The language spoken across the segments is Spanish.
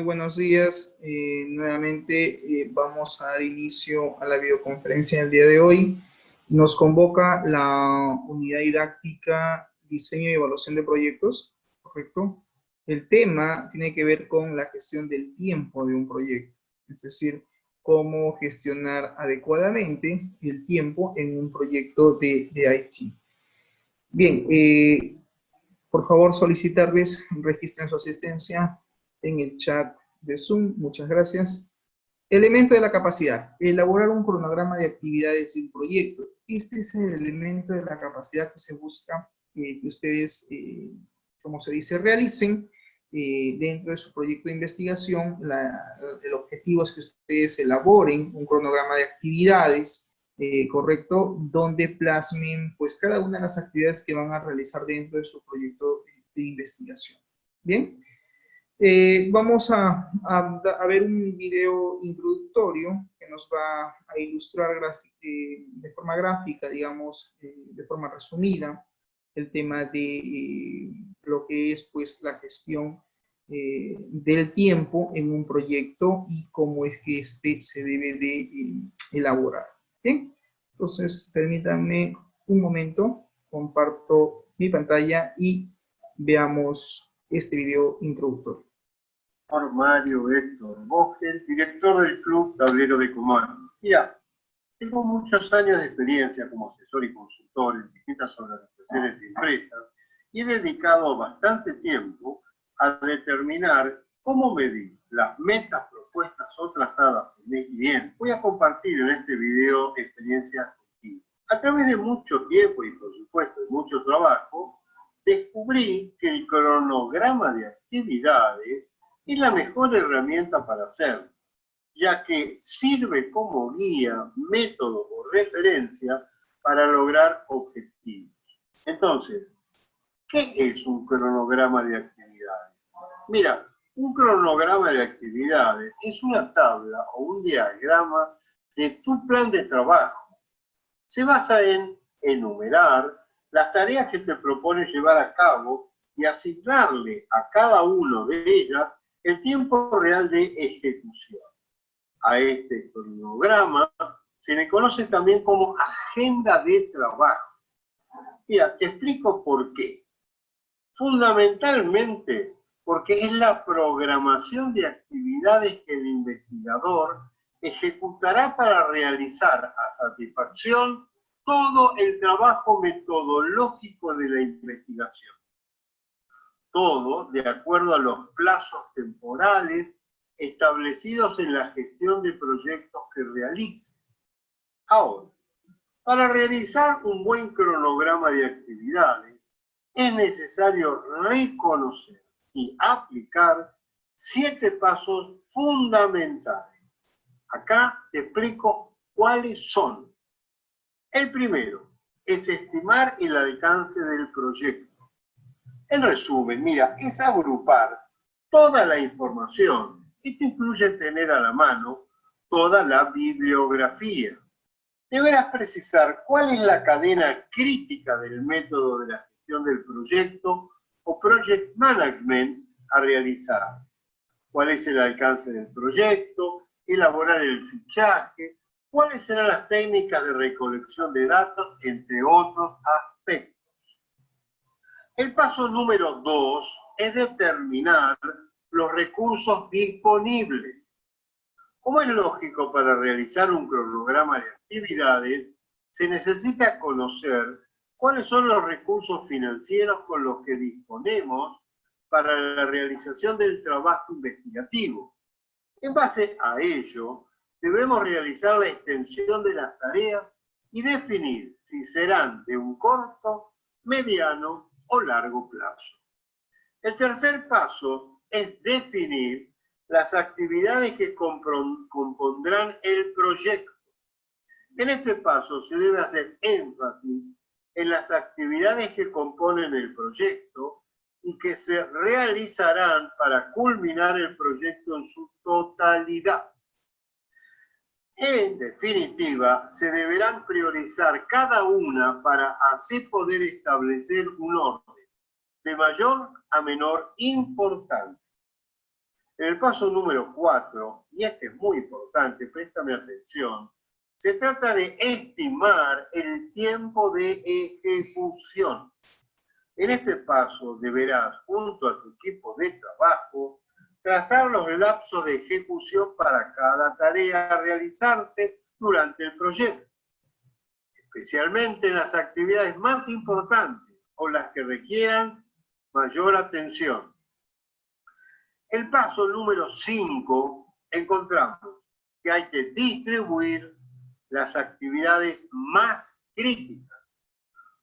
buenos días. Nuevamente vamos a dar inicio a la videoconferencia del día de hoy. Nos convoca la unidad didáctica Diseño y Evaluación de Proyectos, ¿correcto? El tema tiene que ver con la gestión del tiempo de un proyecto, es decir, cómo gestionar adecuadamente el tiempo en un proyecto de IT. Bien, por favor solicitarles registren su asistencia en el chat de Zoom. Muchas gracias. Elemento de la capacidad. Elaborar un cronograma de actividades de un proyecto. Este es el elemento de la capacidad que se busca que ustedes, como se dice, realicen dentro de su proyecto de investigación. El objetivo es que ustedes elaboren un cronograma de actividades, correcto, donde plasmen pues cada una de las actividades que van a realizar dentro de su proyecto de investigación. Bien. Vamos a ver un video introductorio que nos va a ilustrar de forma gráfica, digamos, de forma resumida, el tema de lo que es pues la gestión del tiempo en un proyecto y cómo es que este se debe de elaborar. Bien, entonces permítanme un momento, comparto mi pantalla y veamos este video introductorio. Mario Héctor Vogel, director del Club Tablero de Comando. Mira, tengo muchos años de experiencia como asesor y consultor en distintas organizaciones de empresas y he dedicado bastante tiempo a determinar cómo medir las metas propuestas o trazadas por mi cliente. Voy a compartir en este video experiencias contigo. A través de mucho tiempo y por supuesto de mucho trabajo, descubrí que el cronograma de actividades es la mejor herramienta para hacerlo, ya que sirve como guía, método o referencia para lograr objetivos. Entonces, ¿qué es un cronograma de actividades? Mira, un cronograma de actividades es una tabla o un diagrama de tu plan de trabajo. Se basa en enumerar las tareas que te propones llevar a cabo y asignarle a cada uno de ellas el tiempo real de ejecución. A este cronograma se le conoce también como agenda de trabajo. Mira, te explico por qué. Fundamentalmente porque es la programación de actividades que el investigador ejecutará para realizar a satisfacción todo el trabajo metodológico de la investigación. Todo de acuerdo a los plazos temporales establecidos en la gestión de proyectos que realice. Ahora, para realizar un buen cronograma de actividades, es necesario reconocer y aplicar 7 pasos fundamentales. Acá te explico cuáles son. El primero es estimar el alcance del proyecto. En resumen, mira, es agrupar toda la información. Esto incluye tener a la mano toda la bibliografía. Deberás precisar cuál es la cadena crítica del método de la gestión del proyecto o project management a realizar. Cuál es el alcance del proyecto, elaborar el fichaje, cuáles serán las técnicas de recolección de datos, entre otros aspectos. El paso número 2 es determinar los recursos disponibles. Como es lógico, para realizar un cronograma de actividades, se necesita conocer cuáles son los recursos financieros con los que disponemos para la realización del trabajo investigativo. En base a ello, debemos realizar la extensión de las tareas y definir si serán de un corto, mediano o largo plazo. El tercer paso es definir las actividades que compondrán el proyecto. En este paso se debe hacer énfasis en las actividades que componen el proyecto y que se realizarán para culminar el proyecto en su totalidad. En definitiva, se deberán priorizar cada una para así poder establecer un orden de mayor a menor importancia. En el paso número 4, y este es muy importante, préstame atención, se trata de estimar el tiempo de ejecución. En este paso deberás, junto a tu equipo de trabajo, trazar los lapsos de ejecución para cada tarea a realizarse durante el proyecto, especialmente en las actividades más importantes o las que requieran mayor atención. El paso número 5, encontramos que hay que distribuir las actividades más críticas.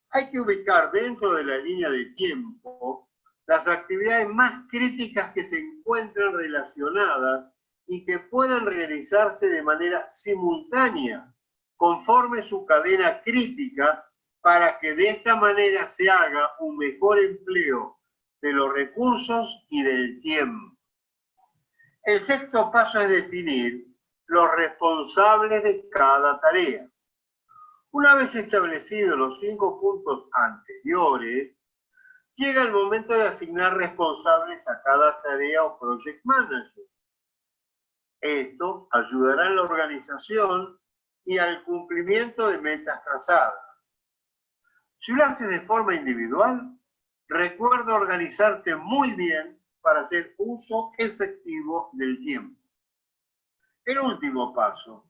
Hay que ubicar dentro de la línea de tiempo las actividades más críticas que se encuentran relacionadas y que puedan realizarse de manera simultánea, conforme su cadena crítica, para que de esta manera se haga un mejor empleo de los recursos y del tiempo. El sexto paso es definir los responsables de cada tarea. Una vez establecidos los 5 puntos anteriores, llega el momento de asignar responsables a cada tarea o project manager. Esto ayudará en la organización y al cumplimiento de metas trazadas. Si lo haces de forma individual, recuerda organizarte muy bien para hacer uso efectivo del tiempo. El último paso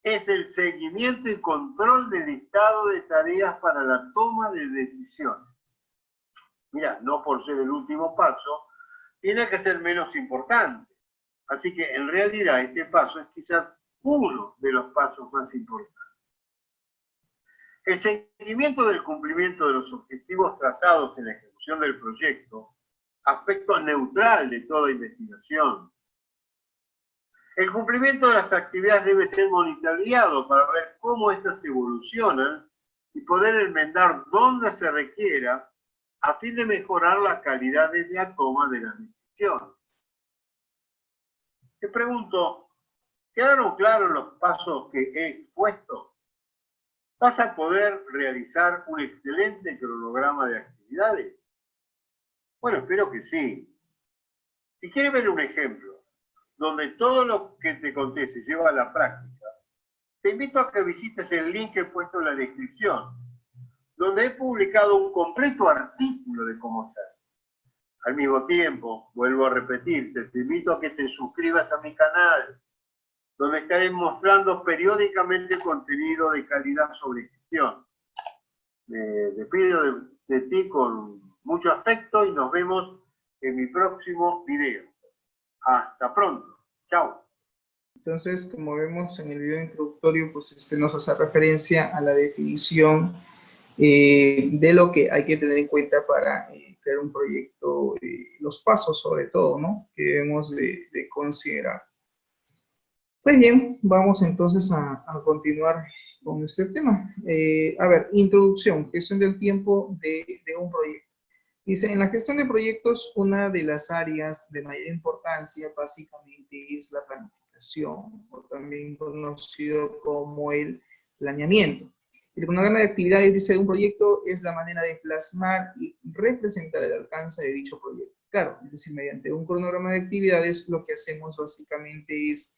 es el seguimiento y control del listado de tareas para la toma de decisiones. Mira, no por ser el último paso, tiene que ser menos importante. Así que en realidad este paso es quizás uno de los pasos más importantes. El seguimiento del cumplimiento de los objetivos trazados en la ejecución del proyecto, aspecto neutral de toda investigación. El cumplimiento de las actividades debe ser monitoreado para ver cómo éstas evolucionan y poder enmendar donde se requiera a fin de mejorar la calidad de la toma de las decisiones. Te pregunto, ¿quedaron claros los pasos que he expuesto? ¿Vas a poder realizar un excelente cronograma de actividades? Bueno, espero que sí. Si quieres ver un ejemplo donde todo lo que te conté se lleva a la práctica, te invito a que visites el link que he puesto en la descripción, donde he publicado un completo artículo de cómo hacer. Al mismo tiempo, vuelvo a repetirte, te invito a que te suscribas a mi canal, donde estaré mostrando periódicamente contenido de calidad sobre gestión. Me despido de ti con mucho afecto y nos vemos en mi próximo video. Hasta pronto. Chao. Entonces, como vemos en el video introductorio, pues nos hace referencia a la definición de lo que hay que tener en cuenta para crear un proyecto, los pasos sobre todo, ¿no?, que debemos de considerar. Pues bien, vamos entonces a continuar con este tema. A ver, introducción, gestión del tiempo de un proyecto. Dice, en la gestión de proyectos, una de las áreas de mayor importancia básicamente es la planificación, o también conocido como el planeamiento. El cronograma de actividades, dice, de un proyecto es la manera de plasmar y representar el alcance de dicho proyecto. Claro, es decir, mediante un cronograma de actividades, lo que hacemos básicamente es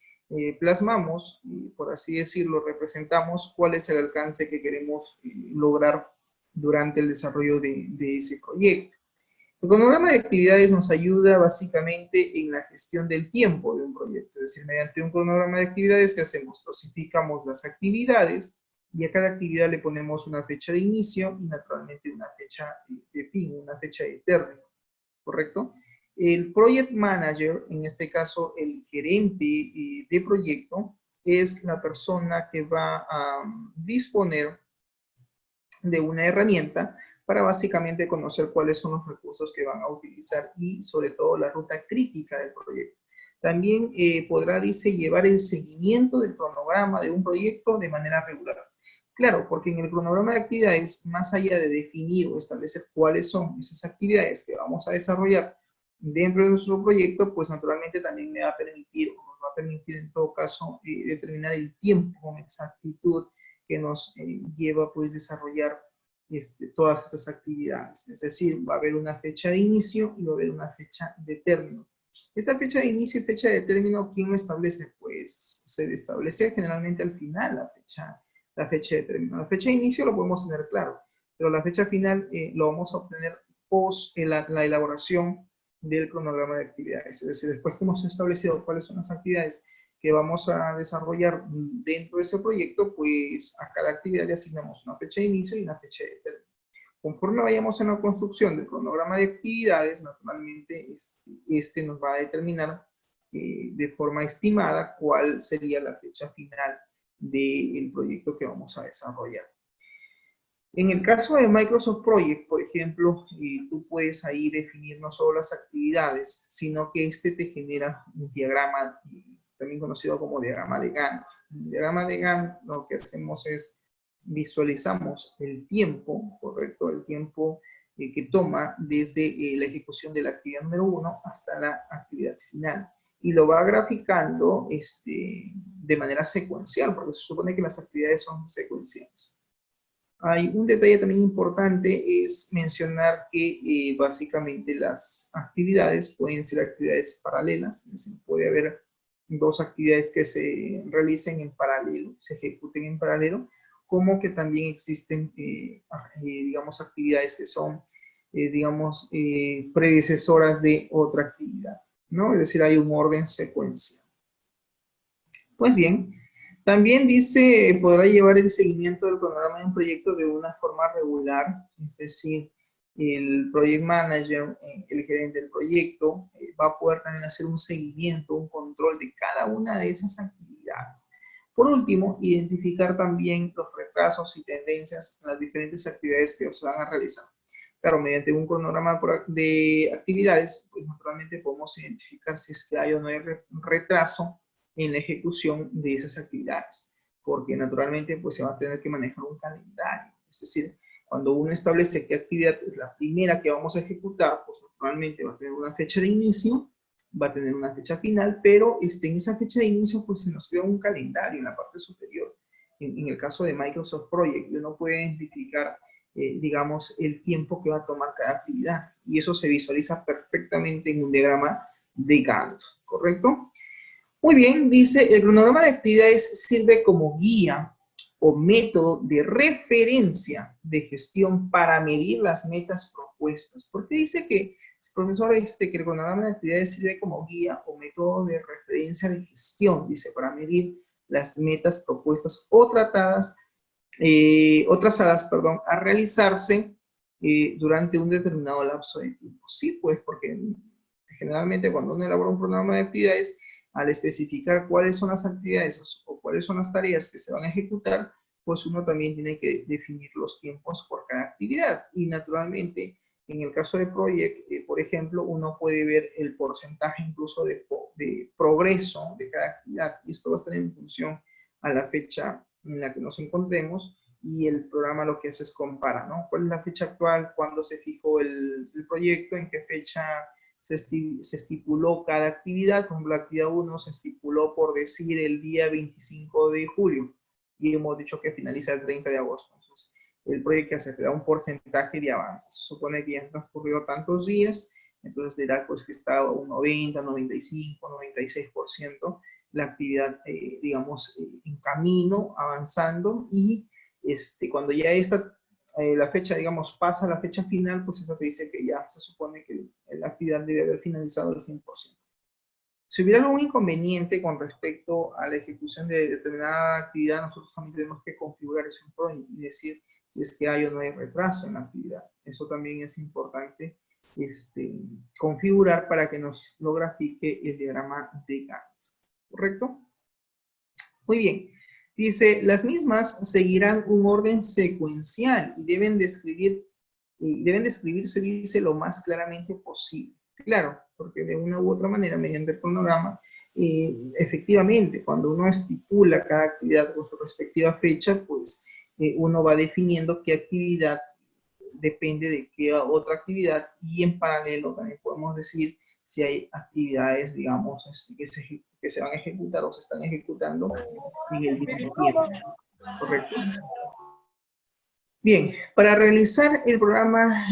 plasmamos, por así decirlo, representamos cuál es el alcance que queremos lograr durante el desarrollo de ese proyecto. El cronograma de actividades nos ayuda básicamente en la gestión del tiempo de un proyecto, es decir, mediante un cronograma de actividades, ¿qué hacemos? Clasificamos las actividades y a cada actividad le ponemos una fecha de inicio y naturalmente una fecha de fin, una fecha de término, ¿correcto? El Project Manager, en este caso el gerente de proyecto, es la persona que va a disponer de una herramienta para básicamente conocer cuáles son los recursos que van a utilizar y sobre todo la ruta crítica del proyecto. También podrá, dice, llevar el seguimiento del cronograma de un proyecto de manera regular. Claro, porque en el cronograma de actividades, más allá de definir o establecer cuáles son esas actividades que vamos a desarrollar dentro de nuestro proyecto, pues naturalmente también me va a permitir, o nos va a permitir en todo caso, determinar el tiempo con exactitud que nos lleva pues desarrollar todas estas actividades. Es decir, va a haber una fecha de inicio y va a haber una fecha de término. Esta fecha de inicio y fecha de término, ¿quién lo establece? Pues se establece generalmente al final la fecha de término. La fecha de inicio lo podemos tener claro, pero la fecha final lo vamos a obtener post la elaboración del cronograma de actividades. Es decir, después que hemos establecido cuáles son las actividades que vamos a desarrollar dentro de ese proyecto, pues a cada actividad le asignamos una fecha de inicio y una fecha de término. Conforme vayamos en la construcción del cronograma de actividades, naturalmente este nos va a determinar de forma estimada cuál sería la fecha final del proyecto que vamos a desarrollar. En el caso de Microsoft Project, por ejemplo, tú puedes ahí definir no solo las actividades, sino que este te genera un diagrama, también conocido como diagrama de Gantt. En el diagrama de Gantt lo que hacemos es visualizamos el tiempo, correcto, el tiempo que toma desde la ejecución de la actividad número 1 hasta la actividad final. Y lo va graficando de manera secuencial, porque se supone que las actividades son secuenciales. Hay un detalle también importante, es mencionar que básicamente las actividades pueden ser actividades paralelas, es decir, puede haber dos actividades que se realicen en paralelo, se ejecuten en paralelo, como que también existen, digamos, actividades que son, digamos, predecesoras de otra actividad, ¿no? Es decir, hay un orden secuencial. Pues bien, también dice, podrá llevar el seguimiento del cronograma de un proyecto de una forma regular, es decir, el project manager, el gerente del proyecto, va a poder también hacer un seguimiento, un control de cada una de esas actividades. Por último, identificar también los retrasos y tendencias en las diferentes actividades que se van a realizar. Claro, mediante un cronograma de actividades, pues naturalmente podemos identificar si es que hay o no hay retraso en la ejecución de esas actividades, porque naturalmente pues se va a tener que manejar un calendario, es decir, cuando uno establece qué actividad es la primera que vamos a ejecutar, pues naturalmente va a tener una fecha de inicio, va a tener una fecha final, pero en esa fecha de inicio pues se nos crea un calendario en la parte superior. En el caso de Microsoft Project, uno puede identificar, digamos, el tiempo que va a tomar cada actividad, y eso se visualiza perfectamente en un diagrama de Gantt, ¿correcto? Muy bien, dice, el cronograma de actividades sirve como guía o método de referencia de gestión para medir las metas propuestas. ¿Por qué dice que, profesor, que el cronograma de actividades sirve como guía o método de referencia de gestión? Dice, para medir las metas propuestas o trazadas, a realizarse durante un determinado lapso de tiempo. Sí, pues, porque generalmente cuando uno elabora un programa de actividades, al especificar cuáles son las actividades o cuáles son las tareas que se van a ejecutar, pues uno también tiene que definir los tiempos por cada actividad. Y naturalmente, en el caso de Project, por ejemplo, uno puede ver el porcentaje incluso de progreso de cada actividad. Y esto va a estar en función a la fecha en la que nos encontremos, y el programa lo que hace es compara, ¿no? ¿Cuál es la fecha actual? ¿Cuándo se fijó el proyecto? ¿En qué fecha se estipuló cada actividad? Por ejemplo, la actividad 1 se estipuló, por decir, el día 25 de julio, y hemos dicho que finaliza el 30 de agosto. Entonces, el proyecto se da un porcentaje de avance. Se supone que ya han transcurrido tantos días, entonces dirá pues que está un 90, 95, 96% la actividad, digamos, en camino, avanzando, y cuando ya está la fecha, digamos, pasa la fecha final, pues eso te dice que ya se supone que la actividad debe haber finalizado al 100%. Si hubiera algún inconveniente con respecto a la ejecución de determinada actividad, nosotros también tenemos que configurar ese project y decir si es que hay o no hay retraso en la actividad. Eso también es importante configurar para que nos lo grafique el diagrama de Gantt. ¿Correcto? Muy bien. Dice, las mismas seguirán un orden secuencial y deben describirse, dice, lo más claramente posible. Claro, porque de una u otra manera, mediante el cronograma, efectivamente, cuando uno estipula cada actividad con su respectiva fecha, pues uno va definiendo qué actividad depende de qué otra actividad, y en paralelo también podemos decir si hay actividades, digamos, que se van a ejecutar o se están ejecutando en el mismo tiempo. ¿Correcto? Bien, para realizar el programa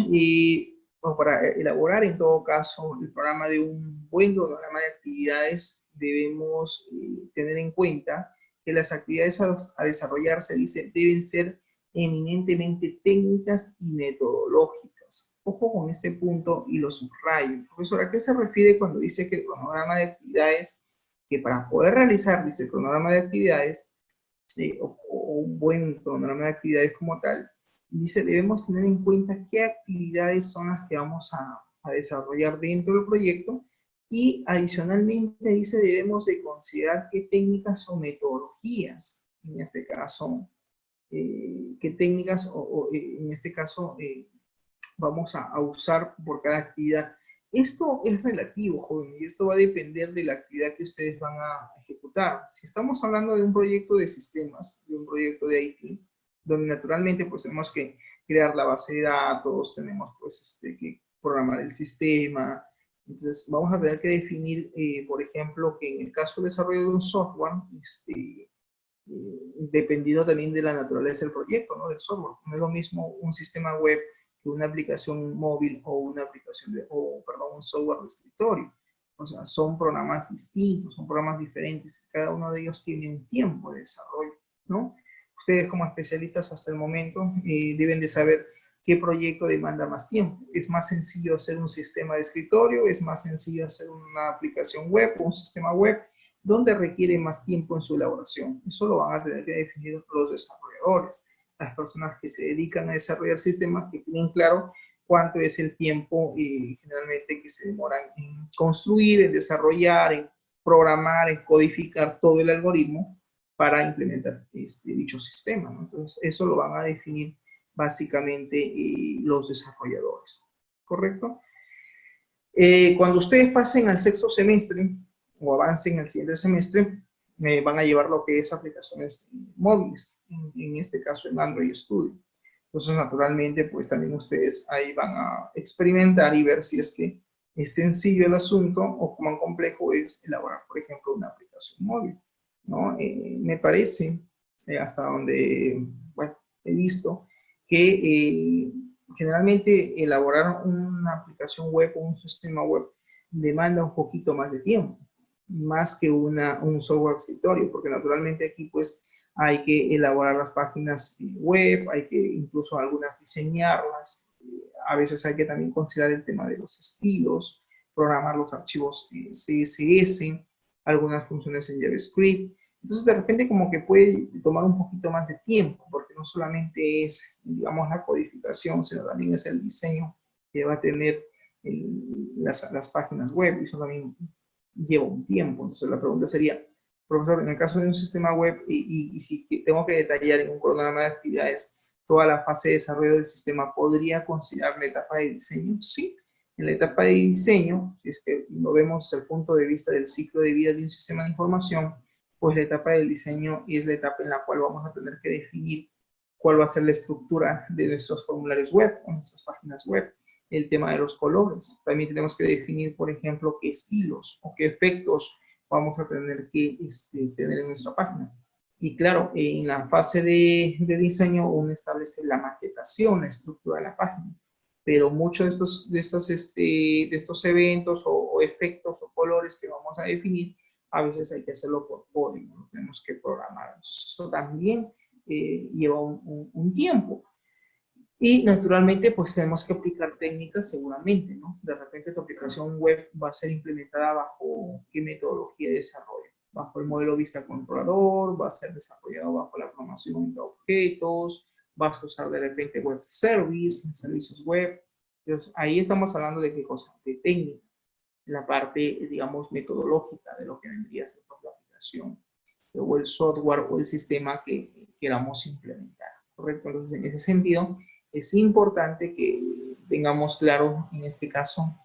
o para elaborar en todo caso el programa de un buen cronograma de actividades, debemos tener en cuenta que las actividades a desarrollar, se dice, deben ser eminentemente técnicas y metodológicas. Ojo con este punto y lo subrayo. Profesor, ¿a qué se refiere cuando dice que el cronograma de actividades, que para poder realizar, dice el cronograma de actividades, o un buen cronograma de actividades como tal, dice, debemos tener en cuenta qué actividades son las que vamos a desarrollar dentro del proyecto, y adicionalmente dice, debemos de considerar qué técnicas o metodologías, en este caso, qué técnicas en este caso vamos a usar por cada actividad. Esto es relativo, joven, y esto va a depender de la actividad que ustedes van a ejecutar. Si estamos hablando de un proyecto de sistemas, de un proyecto de IT, donde naturalmente pues tenemos que crear la base de datos, tenemos pues que programar el sistema, entonces vamos a tener que definir, por ejemplo, que en el caso de desarrollo de un software, dependiendo también de la naturaleza del proyecto, ¿no? Del software. No es lo mismo un sistema web que una aplicación móvil o una aplicación perdón, un software de escritorio. O sea, son programas distintos, son programas diferentes. Cada uno de ellos tiene un tiempo de desarrollo, ¿no? Ustedes como especialistas hasta el momento deben de saber qué proyecto demanda más tiempo. Es más sencillo hacer un sistema de escritorio, es más sencillo hacer una aplicación web o un sistema web, donde requiere más tiempo en su elaboración. Eso lo van a tener que definir los desarrolladores, las personas que se dedican a desarrollar sistemas, que tienen claro cuánto es el tiempo generalmente que se demoran en construir, en desarrollar, en programar, en codificar todo el algoritmo para implementar dicho sistema, ¿no? Entonces, eso lo van a definir básicamente los desarrolladores, ¿correcto? Cuando ustedes pasen al sexto semestre o avancen al siguiente semestre, van a llevar lo que es aplicaciones móviles, en este caso en Android Studio. Entonces, naturalmente, pues también ustedes ahí van a experimentar y ver si es que es sencillo el asunto o cuán complejo es elaborar, por ejemplo, una aplicación móvil, ¿no? Me parece, hasta donde, bueno, he visto, que generalmente elaborar una aplicación web o un sistema web demanda un poquito más de tiempo, más que un software escritorio, porque naturalmente aquí pues hay que elaborar las páginas web, hay que incluso algunas diseñarlas, a veces hay que también considerar el tema de los estilos, programar los archivos CSS, algunas funciones en JavaScript. Entonces de repente como que puede tomar un poquito más de tiempo, porque no solamente es, digamos, la codificación, sino también es el diseño que va a tener las páginas web, y eso también lleva un tiempo. Entonces la pregunta sería, profesor, en el caso de un sistema web y si tengo que detallar en un cronograma de actividades toda la fase de desarrollo del sistema, ¿podría considerar la etapa de diseño? Sí, en la etapa de diseño, si es que lo vemos desde el punto de vista del ciclo de vida de un sistema de información, pues la etapa del diseño es la etapa en la cual vamos a tener que definir cuál va a ser la estructura de nuestros formularios web o nuestras páginas web, el tema de los colores. También tenemos que definir, por ejemplo, qué estilos o qué efectos vamos a tener que tener en nuestra página. Y claro, en la fase de diseño uno establece la maquetación, la estructura de la página. Pero muchos de estos eventos o efectos o colores que vamos a definir, a veces hay que hacerlo por código, ¿no? Tenemos que programar. Eso también lleva un tiempo. Y naturalmente, pues tenemos que aplicar técnicas seguramente, ¿no? De repente tu aplicación web va a ser implementada bajo qué metodología de desarrollo. Bajo el modelo vista controlador, va a ser desarrollado bajo la programación de objetos, vas a usar de repente web service, servicios web. Entonces, ahí estamos hablando de qué cosa, de técnica, la parte, digamos, metodológica de lo que vendría a ser pues, la aplicación o el software o el sistema que queramos implementar, ¿correcto? Entonces, en ese sentido, es importante que tengamos claro, en este caso,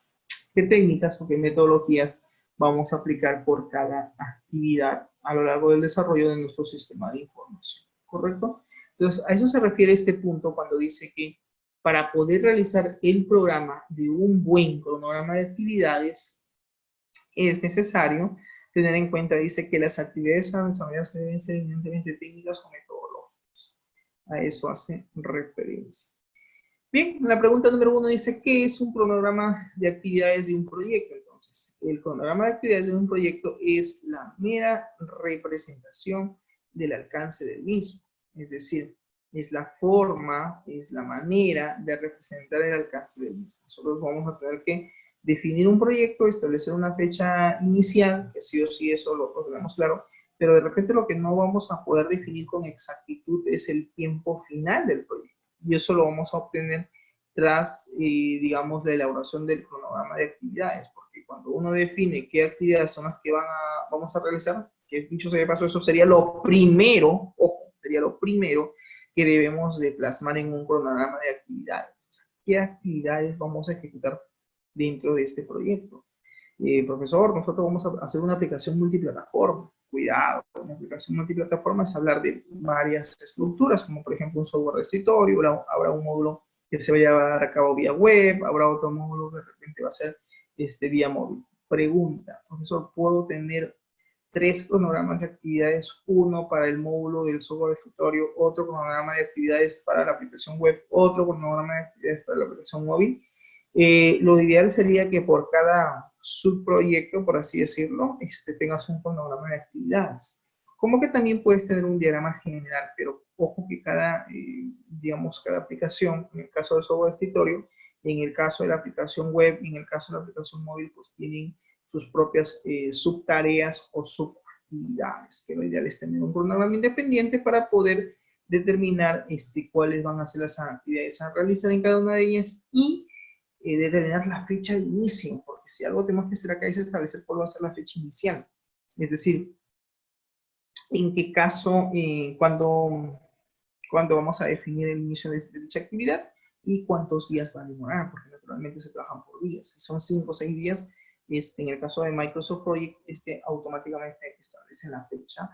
qué técnicas o qué metodologías vamos a aplicar por cada actividad a lo largo del desarrollo de nuestro sistema de información, ¿correcto? Entonces, a eso se refiere este punto cuando dice que para poder realizar el programa de un buen cronograma de actividades, es necesario tener en cuenta, dice, que las actividades a desarrollar deben ser evidentemente técnicas o metodológicas. A eso hace referencia. Bien, la pregunta número 1 dice, ¿qué es un cronograma de actividades de un proyecto? Entonces, el cronograma de actividades de un proyecto es la mera representación del alcance del mismo. Es decir, es la forma, es la manera de representar el alcance del mismo. Nosotros vamos a tener que definir un proyecto, establecer una fecha inicial, que sí o sí eso lo tenemos claro, pero de repente lo que no vamos a poder definir con exactitud es el tiempo final del proyecto. Y eso lo vamos a obtener tras, digamos, la elaboración del cronograma de actividades, porque cuando uno define qué actividades son las que vamos a realizar, que dicho sea de paso, eso sería lo primero, ojo, sería lo primero que debemos de plasmar en un cronograma de actividades. O sea, ¿qué actividades vamos a ejecutar dentro de este proyecto? Profesor, nosotros vamos a hacer una aplicación multiplataforma. Cuidado, una aplicación multiplataforma es hablar de varias estructuras, como por ejemplo un software de escritorio, habrá un módulo que se va a llevar a cabo vía web, habrá otro módulo que de repente va a ser vía móvil. Pregunta, profesor, ¿puedo tener 3 cronogramas de actividades, uno para el módulo del software de escritorio, otro cronograma de actividades para la aplicación web, otro cronograma de actividades para la aplicación móvil? Lo ideal sería que por cada subproyecto, por así decirlo, tengas un cronograma de actividades. Como que también puedes tener un diagrama general, pero ojo que cada, digamos, cada aplicación, en el caso del software de escritorio, en el caso de la aplicación web, en el caso de la aplicación móvil, pues tienen sus propias subtareas o subactividades, que lo ideal es tener un cronograma independiente para poder determinar cuáles van a ser las actividades a realizar en cada una de ellas y determinar la fecha de inicio, porque si algo tenemos que hacer acá es establecer cuál va a ser la fecha inicial. Es decir, en qué caso, cuando vamos a definir el inicio de dicha actividad y cuántos días va a demorar, porque naturalmente se trabajan por días. Si son 5 o 6 días, en el caso de Microsoft Project, automáticamente establece la fecha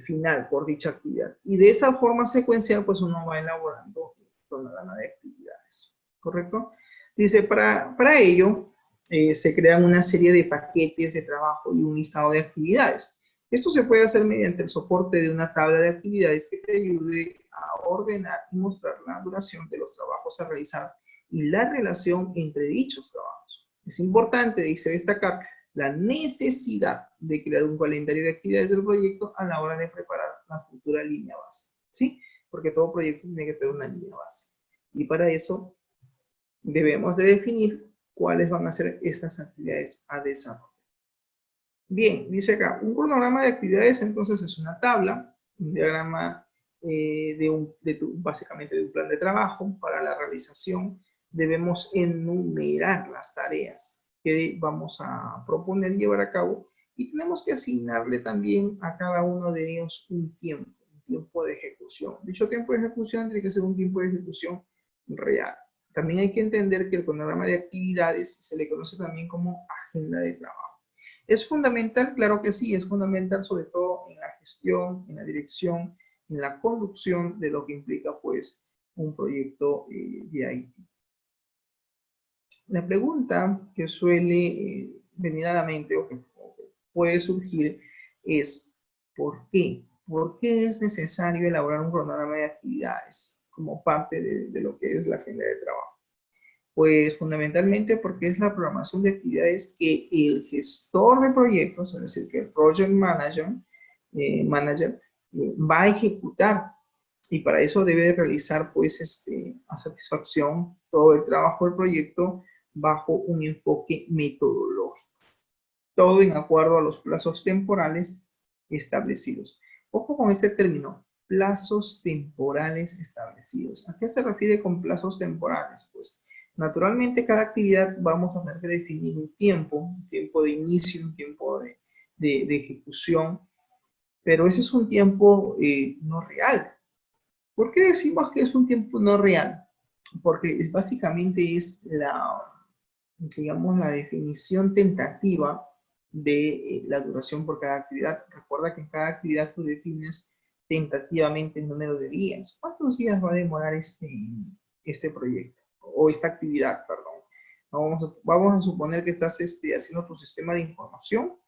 final por dicha actividad. Y de esa forma secuencial, pues uno va elaborando el cronograma de actividades, ¿correcto? Dice, para ello, se crean una serie de paquetes de trabajo y un listado de actividades. Esto se puede hacer mediante el soporte de una tabla de actividades que te ayude a ordenar y mostrar la duración de los trabajos a realizar y la relación entre dichos trabajos. Es importante, dice, destacar la necesidad de crear un calendario de actividades del proyecto a la hora de preparar la futura línea base, ¿sí? Porque todo proyecto tiene que tener una línea base. Y para eso debemos de definir cuáles van a ser estas actividades a desarrollar. Bien, dice acá, un cronograma de actividades entonces es una tabla, un diagrama básicamente de un plan de trabajo para la realización. Debemos enumerar las tareas que vamos a proponer llevar a cabo y tenemos que asignarle también a cada uno de ellos un tiempo de ejecución. Dicho tiempo de ejecución tiene que ser un tiempo de ejecución real. También hay que entender que el cronograma de actividades se le conoce también como agenda de trabajo. ¿Es fundamental? Claro que sí, es fundamental sobre todo en la gestión, en la dirección, en la conducción de lo que implica pues un proyecto de IT. La pregunta que suele venir a la mente o que puede surgir es ¿por qué? ¿Por qué es necesario elaborar un cronograma de actividades como parte de lo que es la agenda de trabajo? Pues fundamentalmente porque es la programación de actividades que el gestor de proyectos, es decir, que el project manager va a ejecutar. Y para eso debe realizar pues a satisfacción todo el trabajo del proyecto bajo un enfoque metodológico. Todo en acuerdo a los plazos temporales establecidos. Ojo con este término, plazos temporales establecidos. ¿A qué se refiere con plazos temporales? Pues naturalmente cada actividad vamos a tener que definir un tiempo de inicio, un tiempo de ejecución, pero ese es un tiempo no real. ¿Por qué decimos que es un tiempo no real? Porque básicamente es digamos, la definición tentativa de la duración por cada actividad. Recuerda que en cada actividad tú defines tentativamente el número de días. ¿Cuántos días va a demorar este proyecto? O esta actividad, perdón. Vamos a suponer que estás haciendo tu sistema de información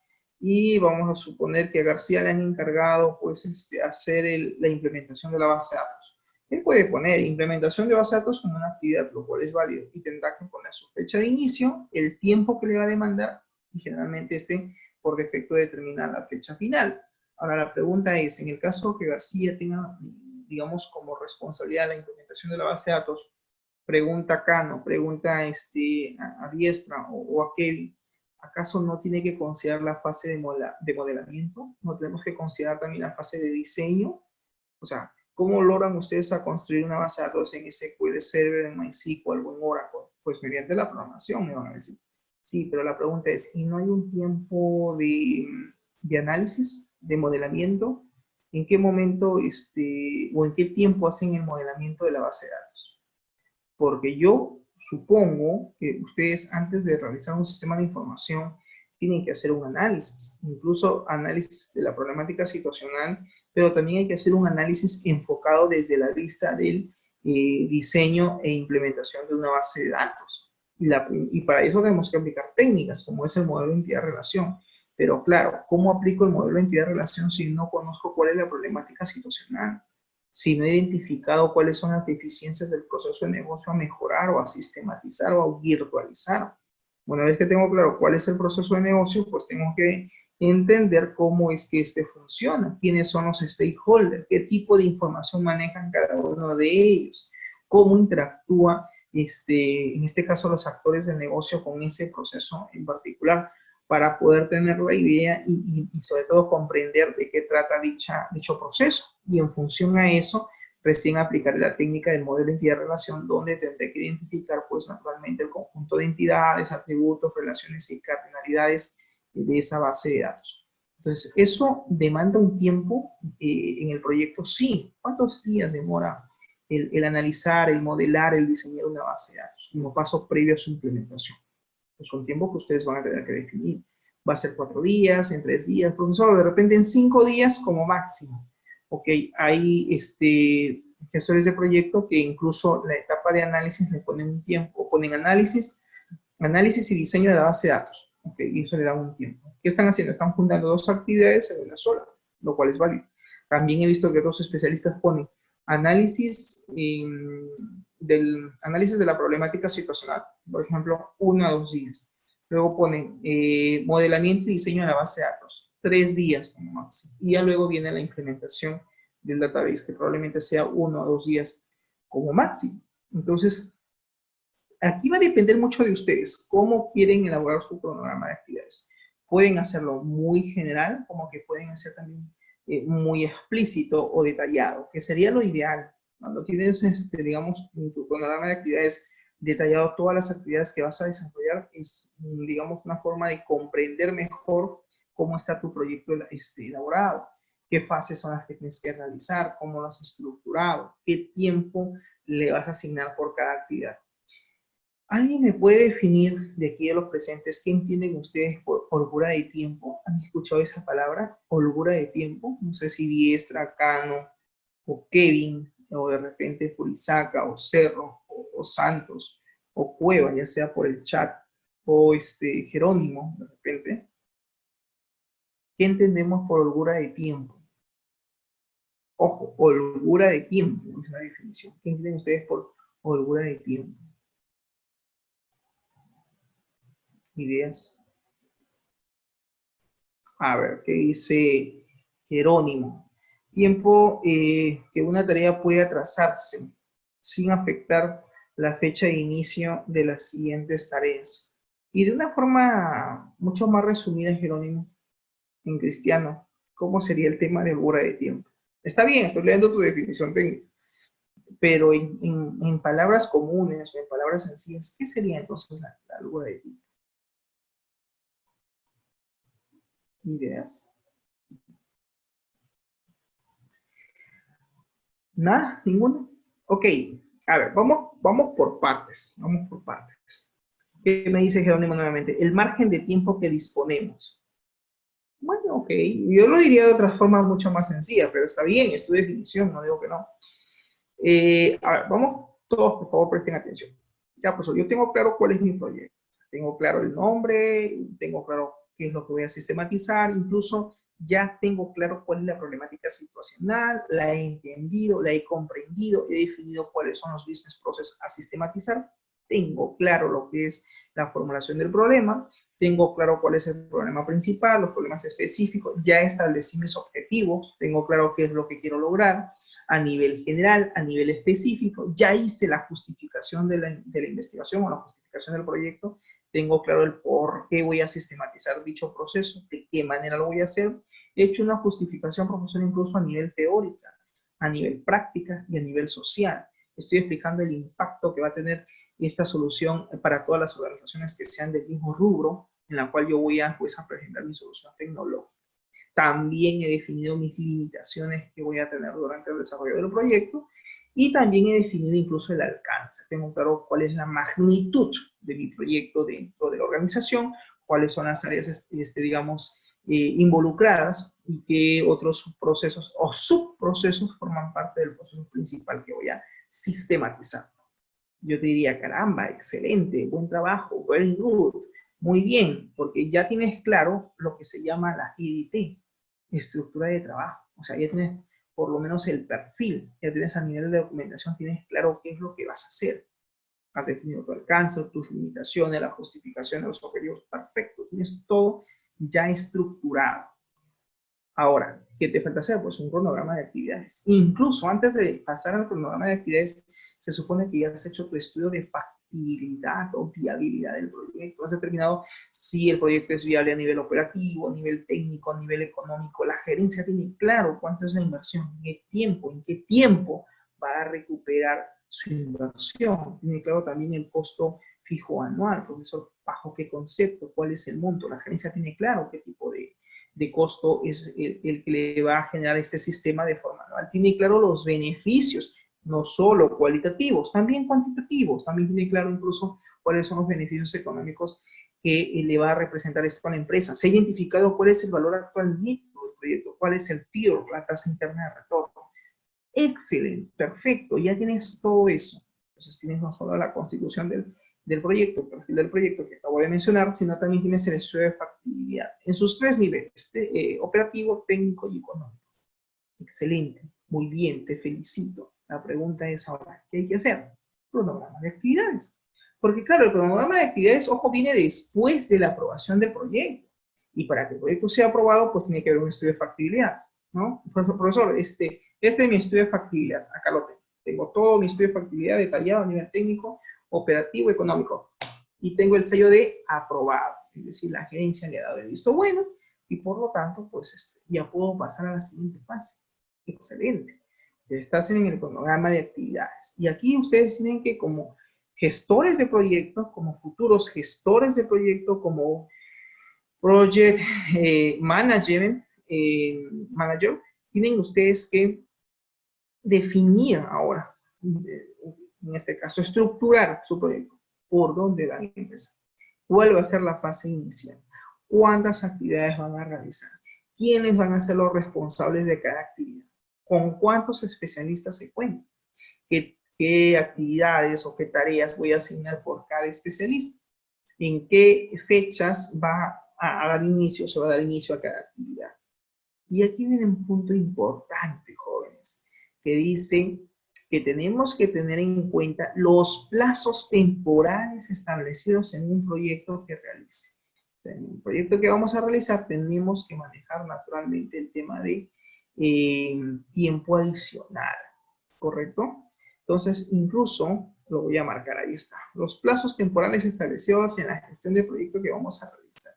y vamos a suponer que a García le han encargado pues, hacer la implementación de la base de datos. Él puede poner implementación de base de datos como una actividad, lo cual es válido, y tendrá que poner su fecha de inicio, el tiempo que le va a demandar, y generalmente por defecto determina la fecha final. Ahora la pregunta es, en el caso que García tenga, digamos, como responsabilidad la implementación de la base de datos, pregunta a Cano, pregunta a Diestra o a Kevin, ¿acaso no tiene que considerar la fase de modelamiento? ¿No tenemos que considerar también la fase de diseño? O sea, ¿cómo logran ustedes a construir una base de datos en SQL Server, en MySQL o en Oracle? Pues mediante la programación, me van a decir. Sí, pero la pregunta es, ¿y no hay un tiempo de análisis, de modelamiento? ¿En qué momento o en qué tiempo hacen el modelamiento de la base de datos? Porque yo supongo que ustedes antes de realizar un sistema de información tienen que hacer un análisis, incluso análisis de la problemática situacional, pero también hay que hacer un análisis enfocado desde la vista del diseño e implementación de una base de datos. Y para eso tenemos que aplicar técnicas, como es el modelo de entidad-relación. Pero claro, ¿cómo aplico el modelo de entidad-relación si no conozco cuál es la problemática situacional? Si no he identificado cuáles son las deficiencias del proceso de negocio a mejorar o a sistematizar o a virtualizar. Una vez que tengo claro cuál es el proceso de negocio, pues tengo que entender cómo es que este funciona, quiénes son los stakeholders, qué tipo de información manejan cada uno de ellos, cómo interactúa, en este caso, los actores del negocio con ese proceso en particular, para poder tener la idea y sobre todo comprender de qué trata dicho proceso. Y en función a eso, recién aplicaré la técnica del modelo de entidad-relación, donde tendré que identificar, pues, naturalmente el conjunto de entidades, atributos, relaciones y cardinalidades de esa base de datos. Entonces, eso demanda un tiempo en el proyecto, sí. ¿Cuántos días demora el analizar, el modelar, el diseñar una base de datos como paso previo a su implementación? Es un tiempo que ustedes van a tener que definir. Va a ser 4 días, en 3 días, profesor, de repente en 5 días como máximo. Ok, hay gestores de proyecto que incluso la etapa de análisis le ponen un tiempo, ponen análisis y diseño de la base de datos. Ok, y eso le da un tiempo. ¿Qué están haciendo? Están juntando dos actividades en una sola, lo cual es válido. También he visto que otros especialistas ponen análisis del análisis de la problemática situacional, por ejemplo, 1 a 2 días. Luego ponen modelamiento y diseño de la base de datos, 3 días como máximo. Y ya luego viene la implementación del database, que probablemente sea 1 a 2 días como máximo. Entonces, aquí va a depender mucho de ustedes, cómo quieren elaborar su cronograma de actividades. Pueden hacerlo muy general, como que pueden hacer también muy explícito o detallado, que sería lo ideal. Cuando tienes, digamos, en tu cronograma de actividades detallado todas las actividades que vas a desarrollar, es, digamos, una forma de comprender mejor cómo está tu proyecto elaborado, qué fases son las que tienes que realizar, cómo lo has estructurado, qué tiempo le vas a asignar por cada actividad. ¿Alguien me puede definir de aquí de los presentes qué entienden ustedes por holgura de tiempo? ¿Han escuchado esa palabra? Holgura de tiempo. No sé si Diestra, Cano, o Kevin, o de repente Purizaca, o Cerro, o Santos, o Cueva, ya sea por el chat, o Jerónimo, de repente. ¿Qué entendemos por holgura de tiempo? Ojo, holgura de tiempo es la definición. ¿Qué entienden ustedes por holgura de tiempo? ¿Ideas? A ver, ¿qué dice Jerónimo? Tiempo que una tarea puede atrasarse sin afectar la fecha de inicio de las siguientes tareas. Y de una forma mucho más resumida, Jerónimo, en cristiano, ¿cómo sería el tema de holgura de tiempo? Está bien, estoy leyendo tu definición técnica, pero en palabras comunes o en palabras sencillas, ¿qué sería entonces la holgura de tiempo? ¿Ideas? Nada, ninguno. Ok, a ver, vamos por partes. Vamos por partes. ¿Qué me dice Jerónimo nuevamente? El margen de tiempo que disponemos. Bueno, ok, yo lo diría de otra forma mucho más sencilla, pero está bien, es tu definición, no digo que no. A ver, vamos todos, por favor, presten atención. Ya, pues yo tengo claro cuál es mi proyecto. Tengo claro el nombre, tengo claro qué es lo que voy a sistematizar, incluso Ya tengo claro cuál es la problemática situacional, la he entendido, la he comprendido, he definido cuáles son los business processes a sistematizar, tengo claro lo que es la formulación del problema, tengo claro cuál es el problema principal, los problemas específicos, ya establecí mis objetivos, tengo claro qué es lo que quiero lograr a nivel general, a nivel específico, ya hice la justificación de la investigación o la justificación del proyecto, tengo claro el por qué voy a sistematizar dicho proceso, de qué manera lo voy a hacer. He hecho una justificación, profesor, incluso a nivel teórica, a nivel práctica y a nivel social. Estoy explicando el impacto que va a tener esta solución para todas las organizaciones que sean del mismo rubro, en la cual yo voy a, pues, a presentar mi solución tecnológica. También he definido mis limitaciones que voy a tener durante el desarrollo del proyecto y también he definido incluso el alcance. Tengo claro cuál es la magnitud de mi proyecto dentro de la organización, cuáles son las áreas, digamos, involucradas y qué otros procesos o subprocesos forman parte del proceso principal que voy a sistematizar. Yo te diría, caramba, excelente, buen trabajo, very good, muy bien, porque ya tienes claro lo que se llama la EDT, estructura de trabajo. O sea, ya tienes por lo menos el perfil, ya tienes a nivel de documentación, tienes claro qué es lo que vas a hacer. Has definido tu alcance, tus limitaciones, la justificación de los objetivos, perfecto, tienes todo ya estructurado. Ahora, ¿qué te falta hacer? Pues un cronograma de actividades. Incluso antes de pasar al cronograma de actividades, se supone que ya has hecho tu estudio de factibilidad o viabilidad del proyecto. Has determinado si el proyecto es viable a nivel operativo, a nivel técnico, a nivel económico. La gerencia tiene claro cuánto es la inversión, en qué tiempo va a recuperar su inversión. Tiene claro también el costo fijo anual, profesor, bajo qué concepto, cuál es el monto. La gerencia tiene claro qué tipo de costo es el que le va a generar este sistema de forma anual. Tiene claro los beneficios, no solo cualitativos, también cuantitativos. También tiene claro incluso cuáles son los beneficios económicos que le va a representar esto a la empresa. Se ha identificado cuál es el valor actual neto del proyecto, cuál es el TIR, la tasa interna de retorno. Excelente, perfecto, ya tienes todo eso. Entonces tienes no solo la constitución del proyecto, el perfil del proyecto que acabo de mencionar, sino también tienes el estudio de factibilidad en sus tres niveles, operativo, técnico y económico. Excelente, muy bien, te felicito. La pregunta es ahora, ¿qué hay que hacer? Cronograma de actividades. Porque claro, el cronograma de actividades, ojo, viene después de la aprobación del proyecto. Y para que el proyecto sea aprobado, pues tiene que haber un estudio de factibilidad, ¿no? Profesor, este es mi estudio de factibilidad, acá lo tengo. Tengo todo mi estudio de factibilidad detallado a nivel técnico, operativo, económico. Y tengo el sello de aprobado, es decir, la gerencia le ha dado el visto bueno y por lo tanto, pues ya puedo pasar a la siguiente fase. Excelente. Ya estás en el cronograma de actividades. Y aquí ustedes tienen que, como gestores de proyectos, como futuros gestores de proyecto, como project manager, tienen ustedes que definir ahora, en este caso, estructurar su proyecto, por dónde van a empezar, cuál va a ser la fase inicial, cuántas actividades van a realizar, quiénes van a ser los responsables de cada actividad, con cuántos especialistas se cuentan, qué actividades o qué tareas voy a asignar por cada especialista, en qué fechas va a dar inicio, se va a dar inicio a cada actividad. Y aquí viene un punto importante, jóvenes, que dice que tenemos que tener en cuenta los plazos temporales establecidos en un proyecto que realice. En un proyecto que vamos a realizar tenemos que manejar naturalmente el tema de tiempo adicional, ¿correcto? Entonces, incluso, lo voy a marcar, ahí está, los plazos temporales establecidos en la gestión del proyecto que vamos a realizar.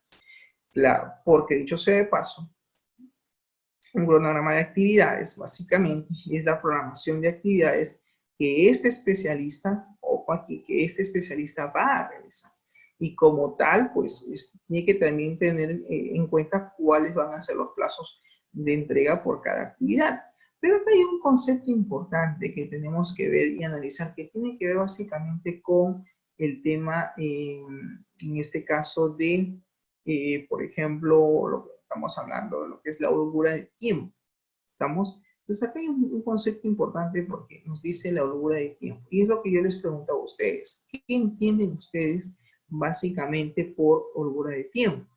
Claro, porque dicho sea de paso, un cronograma de actividades, básicamente, es la programación de actividades que este especialista, ojo aquí, que este especialista va a realizar. Y como tal, pues, tiene que también tener en cuenta cuáles van a ser los plazos de entrega por cada actividad. Pero acá hay un concepto importante que tenemos que ver y analizar, que tiene que ver básicamente con el tema, en este caso de, por ejemplo, lo que estamos hablando de lo que es la holgura de tiempo. ¿Estamos? Entonces acá hay un concepto importante porque nos dice la holgura de tiempo. Y es lo que yo les pregunto a ustedes. ¿Qué entienden ustedes básicamente por holgura de tiempo?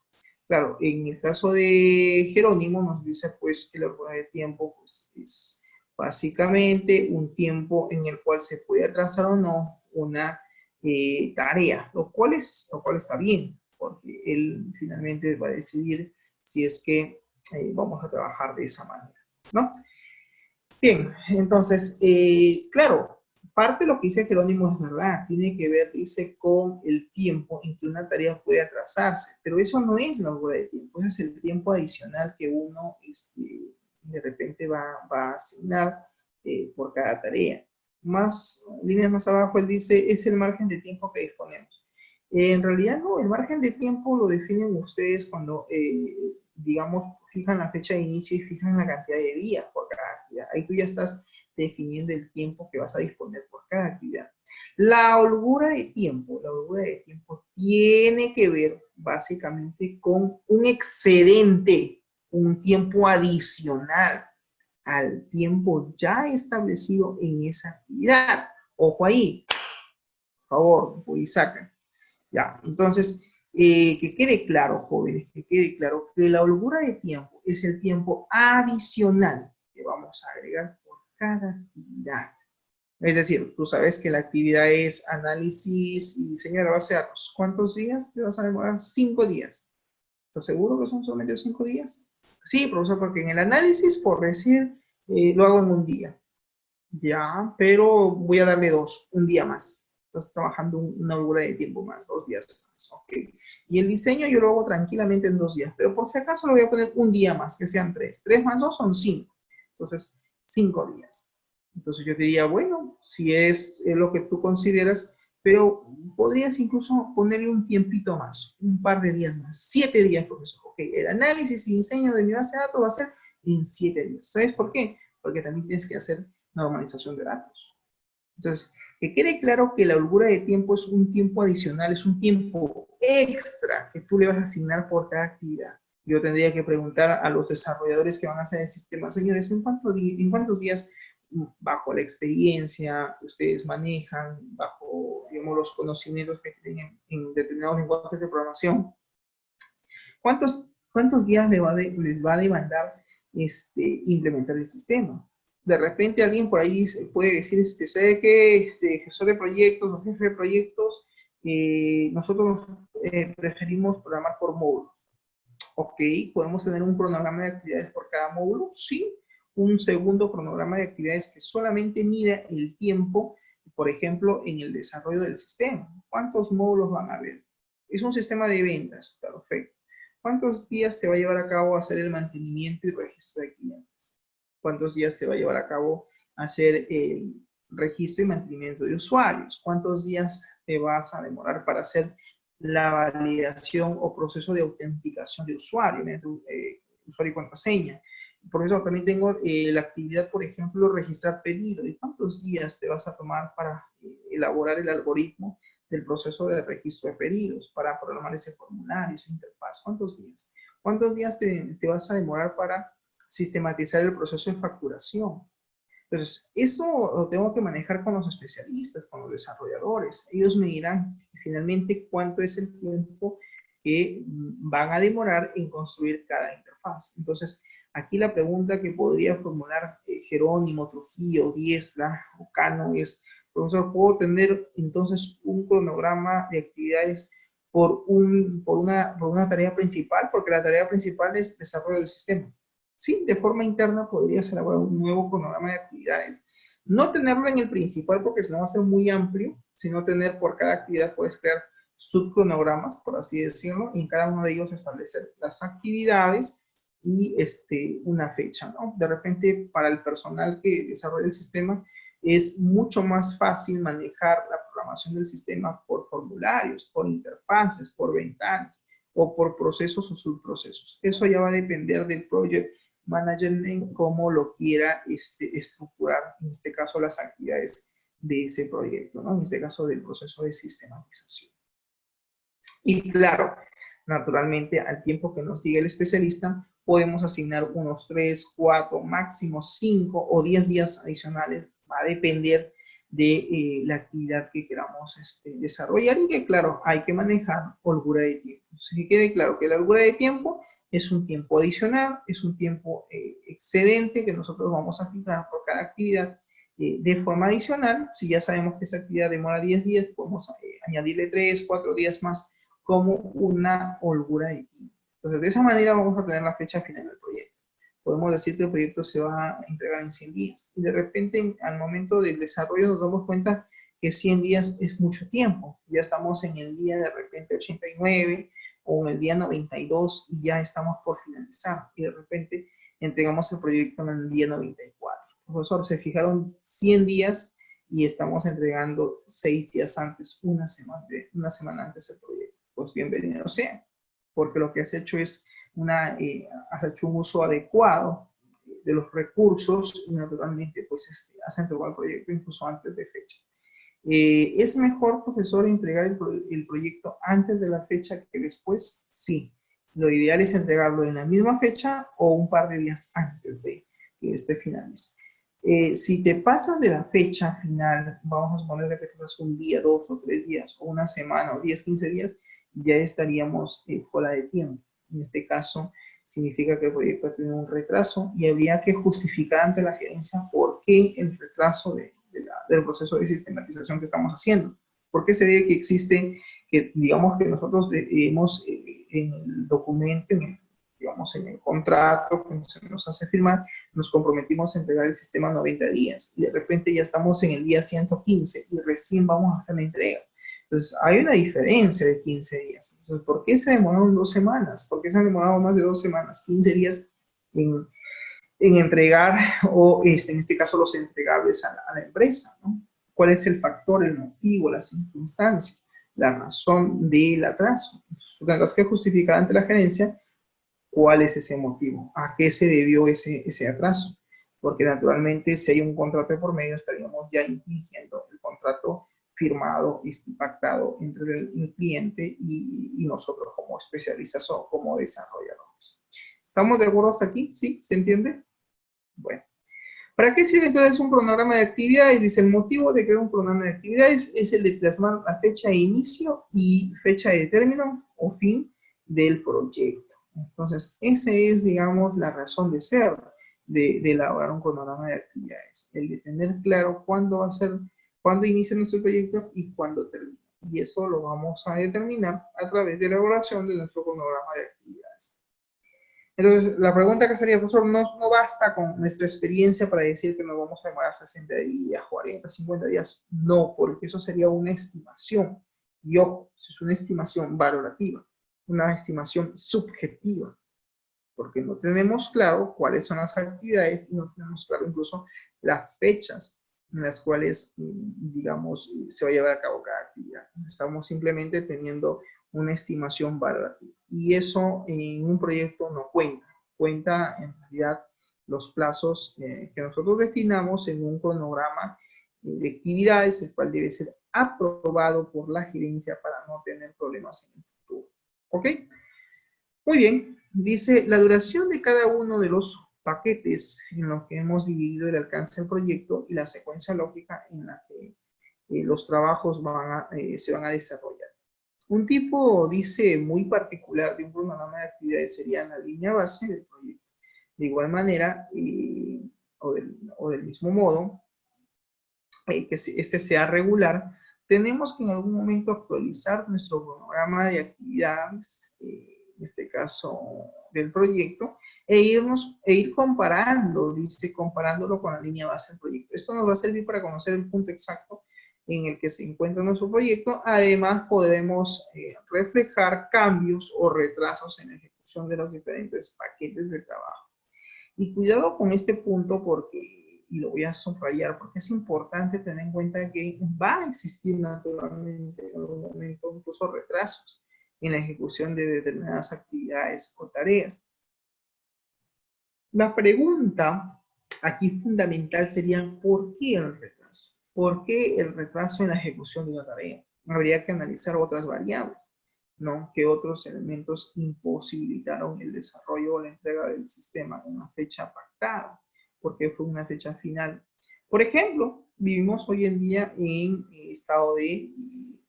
Claro, en el caso de Jerónimo nos dice pues que la holgura de tiempo pues, es básicamente un tiempo en el cual se puede atrasar o no una tarea, lo cual está bien, porque él finalmente va a decidir si es que vamos a trabajar de esa manera, ¿no? Bien, entonces, claro, parte de lo que dice Jerónimo es verdad, tiene que ver, dice, con el tiempo en que una tarea puede atrasarse, pero eso no es la holgura de tiempo, ese es el tiempo adicional que uno de repente va a asignar por cada tarea. Más, líneas más abajo, él dice, es el margen de tiempo que disponemos. En realidad no, el margen de tiempo lo definen ustedes cuando, digamos, fijan la fecha de inicio y fijan la cantidad de días por cada actividad. Ahí tú ya estás definiendo el tiempo que vas a disponer por cada actividad. La holgura de tiempo tiene que ver básicamente con un excedente, un tiempo adicional al tiempo ya establecido en esa actividad. Ojo ahí, por favor, voy y saca. Ya, entonces, que quede claro, jóvenes, que quede claro que la holgura de tiempo es el tiempo adicional que vamos a agregar por cada actividad. Es decir, tú sabes que la actividad es análisis y diseño de base de datos. ¿Cuántos días te vas a demorar? 5 días. ¿Estás seguro que son solamente 5 días? Sí, profesor, porque en el análisis, por decir, lo hago en un día. Ya, pero voy a darle un día más. Estás trabajando una holgura de tiempo más, 2 días más, ok. Y el diseño yo lo hago tranquilamente en 2 días, pero por si acaso le voy a poner un día más, que sean 3. 3 más 2 son 5. Entonces, 5 días. Entonces yo diría, bueno, si es lo que tú consideras, pero podrías incluso ponerle un tiempito más, un par de días más, 7 días, profesor. Ok, el análisis y diseño de mi base de datos va a ser en 7 días. ¿Sabes por qué? Porque también tienes que hacer normalización de datos. Entonces, que quede claro que la holgura de tiempo es un tiempo adicional, es un tiempo extra que tú le vas a asignar por cada actividad. Yo tendría que preguntar a los desarrolladores que van a hacer el sistema, señores, ¿en cuántos días, bajo la experiencia que ustedes manejan, bajo, digamos, los conocimientos que tienen en determinados lenguajes de programación, cuántos días les va a demandar implementar el sistema? De repente alguien por ahí puede decir, ¿sabe qué? Gestor de proyectos o jefe de proyectos, nosotros preferimos programar por módulos. Ok, ¿podemos tener un cronograma de actividades por cada módulo? Sí, un segundo cronograma de actividades que solamente mida el tiempo, por ejemplo, en el desarrollo del sistema. ¿Cuántos módulos van a haber? Es un sistema de ventas, perfecto. ¿Cuántos días te va a llevar a cabo hacer el mantenimiento y registro de clientes? ¿Cuántos días te va a llevar a cabo hacer el registro y mantenimiento de usuarios? ¿Cuántos días te vas a demorar para hacer la validación o proceso de autenticación de usuario, usuario y contraseña? Por eso también tengo la actividad, por ejemplo, registrar pedido. ¿Y cuántos días te vas a tomar para elaborar el algoritmo del proceso de registro de pedidos, para programar ese formulario, esa interfaz? ¿Cuántos días? ¿Cuántos días te vas a demorar para sistematizar el proceso de facturación? Entonces, eso lo tengo que manejar con los especialistas, con los desarrolladores. Ellos me dirán finalmente cuánto es el tiempo que van a demorar en construir cada interfaz. Entonces, aquí la pregunta que podría formular Jerónimo, Trujillo, Diestra o Cano es, profesor, ¿puedo tener entonces un cronograma de actividades por una tarea principal? Porque la tarea principal es desarrollo del sistema. Sí, de forma interna podrías elaborar un nuevo cronograma de actividades. No tenerlo en el principal porque si no va a ser muy amplio, sino tener por cada actividad puedes crear subcronogramas, por así decirlo, y en cada uno de ellos establecer las actividades y una fecha, ¿no? De repente, para el personal que desarrolla el sistema, es mucho más fácil manejar la programación del sistema por formularios, por interfaces, por ventanas, o por procesos o subprocesos. Eso ya va a depender del project management, cómo lo quiera estructurar, en este caso, las actividades de ese proyecto, ¿no? En este caso, del proceso de sistematización. Y claro, naturalmente, al tiempo que nos diga el especialista, podemos asignar unos 3, 4, máximo 5 o 10 días adicionales. Va a depender la actividad que queramos desarrollar y que, claro, hay que manejar holgura de tiempo. Entonces, que quede claro que la holgura de tiempo es un tiempo adicional, es un tiempo excedente que nosotros vamos a fijar por cada actividad de forma adicional. Si ya sabemos que esa actividad demora 10 días, podemos añadirle 3, 4 días más como una holgura de tiempo. Entonces, de esa manera vamos a tener la fecha final del proyecto. Podemos decir que el proyecto se va a entregar en 100 días. Y de repente, al momento del desarrollo, nos damos cuenta que 100 días es mucho tiempo. Ya estamos en el día de repente 89 o en el día 92 y ya estamos por finalizar. Y de repente entregamos el proyecto en el día 94. Profesor, se fijaron 100 días y estamos entregando 6 días antes, una semana antes el proyecto. Pues bienvenido sea, porque lo que has hecho es has hecho un uso adecuado de los recursos y naturalmente pues has entregado el proyecto incluso antes de fecha. ¿Es mejor, profesor, entregar el proyecto antes de la fecha que después? Sí. Lo ideal es entregarlo en la misma fecha o un par de días antes de que este finalice. Si te pasas de la fecha final, vamos a suponer que te pasas un día, 2 o 3 días, o una semana, o 10, 15 días, ya estaríamos fuera de tiempo. En este caso, significa que el proyecto ha tenido un retraso y habría que justificar ante la gerencia por qué el retraso del proceso de sistematización que estamos haciendo. ¿Por qué se debe que existe, que digamos que nosotros hemos en el documento, digamos en el contrato que se nos hace firmar, nos comprometimos a entregar el sistema 90 días y de repente ya estamos en el día 115 y recién vamos a hacer la entrega? Entonces, hay una diferencia de 15 días. Entonces, ¿por qué se demoraron 2 semanas? ¿Por qué se han demorado más de 2 semanas, 15 días en entregar o en este caso los entregables a la empresa, ¿no? ¿Cuál es el factor, el motivo, la circunstancia, la razón del atraso? Entonces, tú tendrás que justificar ante la gerencia cuál es ese motivo, a qué se debió ese atraso, porque naturalmente si hay un contrato de por medio estaríamos ya infringiendo el contrato firmado y pactado entre el cliente y nosotros como especialistas o como desarrolladores. ¿Estamos de acuerdo hasta aquí? ¿Sí? ¿Se entiende? Bueno. ¿Para qué sirve entonces un cronograma de actividades? Dice, el motivo de crear un cronograma de actividades es el de plasmar la fecha de inicio y fecha de término o fin del proyecto. Entonces, esa es, digamos, la razón de ser de elaborar un cronograma de actividades. El de tener claro cuándo va a ser, cuándo inicia nuestro proyecto y cuándo termina. Y eso lo vamos a determinar a través de la elaboración de nuestro cronograma de actividades. Entonces, la pregunta que sería, profesor, no basta con nuestra experiencia para decir que nos vamos a demorar 60 días, 40, 50 días. No, porque eso sería una estimación. Y ojo, es una estimación valorativa, una estimación subjetiva, porque no tenemos claro cuáles son las actividades y no tenemos claro incluso las fechas en las cuales, digamos, se va a llevar a cabo cada actividad. Estamos simplemente teniendo una estimación valorativa. Y eso en un proyecto no cuenta. Cuenta en realidad los plazos que nosotros definamos en un cronograma de actividades, el cual debe ser aprobado por la gerencia para no tener problemas en el futuro. ¿Ok? Muy bien. Dice, la duración de cada uno de los paquetes en los que hemos dividido el alcance del proyecto y la secuencia lógica en la que los trabajos se van a desarrollar. Un tipo, dice, muy particular de un cronograma de actividades sería la línea base del proyecto. De igual manera, o del mismo modo, que este sea regular, tenemos que en algún momento actualizar nuestro cronograma de actividades, en este caso del proyecto, e ir comparando, dice, comparándolo con la línea base del proyecto. Esto nos va a servir para conocer el punto exacto en el que se encuentra nuestro proyecto. Además, podremos reflejar cambios o retrasos en la ejecución de los diferentes paquetes de trabajo. Y cuidado con este punto porque, y lo voy a subrayar, porque es importante tener en cuenta que va a existir naturalmente en algún momento incluso retrasos en la ejecución de determinadas actividades o tareas. La pregunta aquí fundamental sería, ¿por qué el retraso? ¿Por qué el retraso en la ejecución de una tarea? Habría que analizar otras variables, ¿no? ¿Qué otros elementos imposibilitaron el desarrollo o la entrega del sistema en una fecha pactada? ¿Por qué fue una fecha final? Por ejemplo, vivimos hoy en día en estado de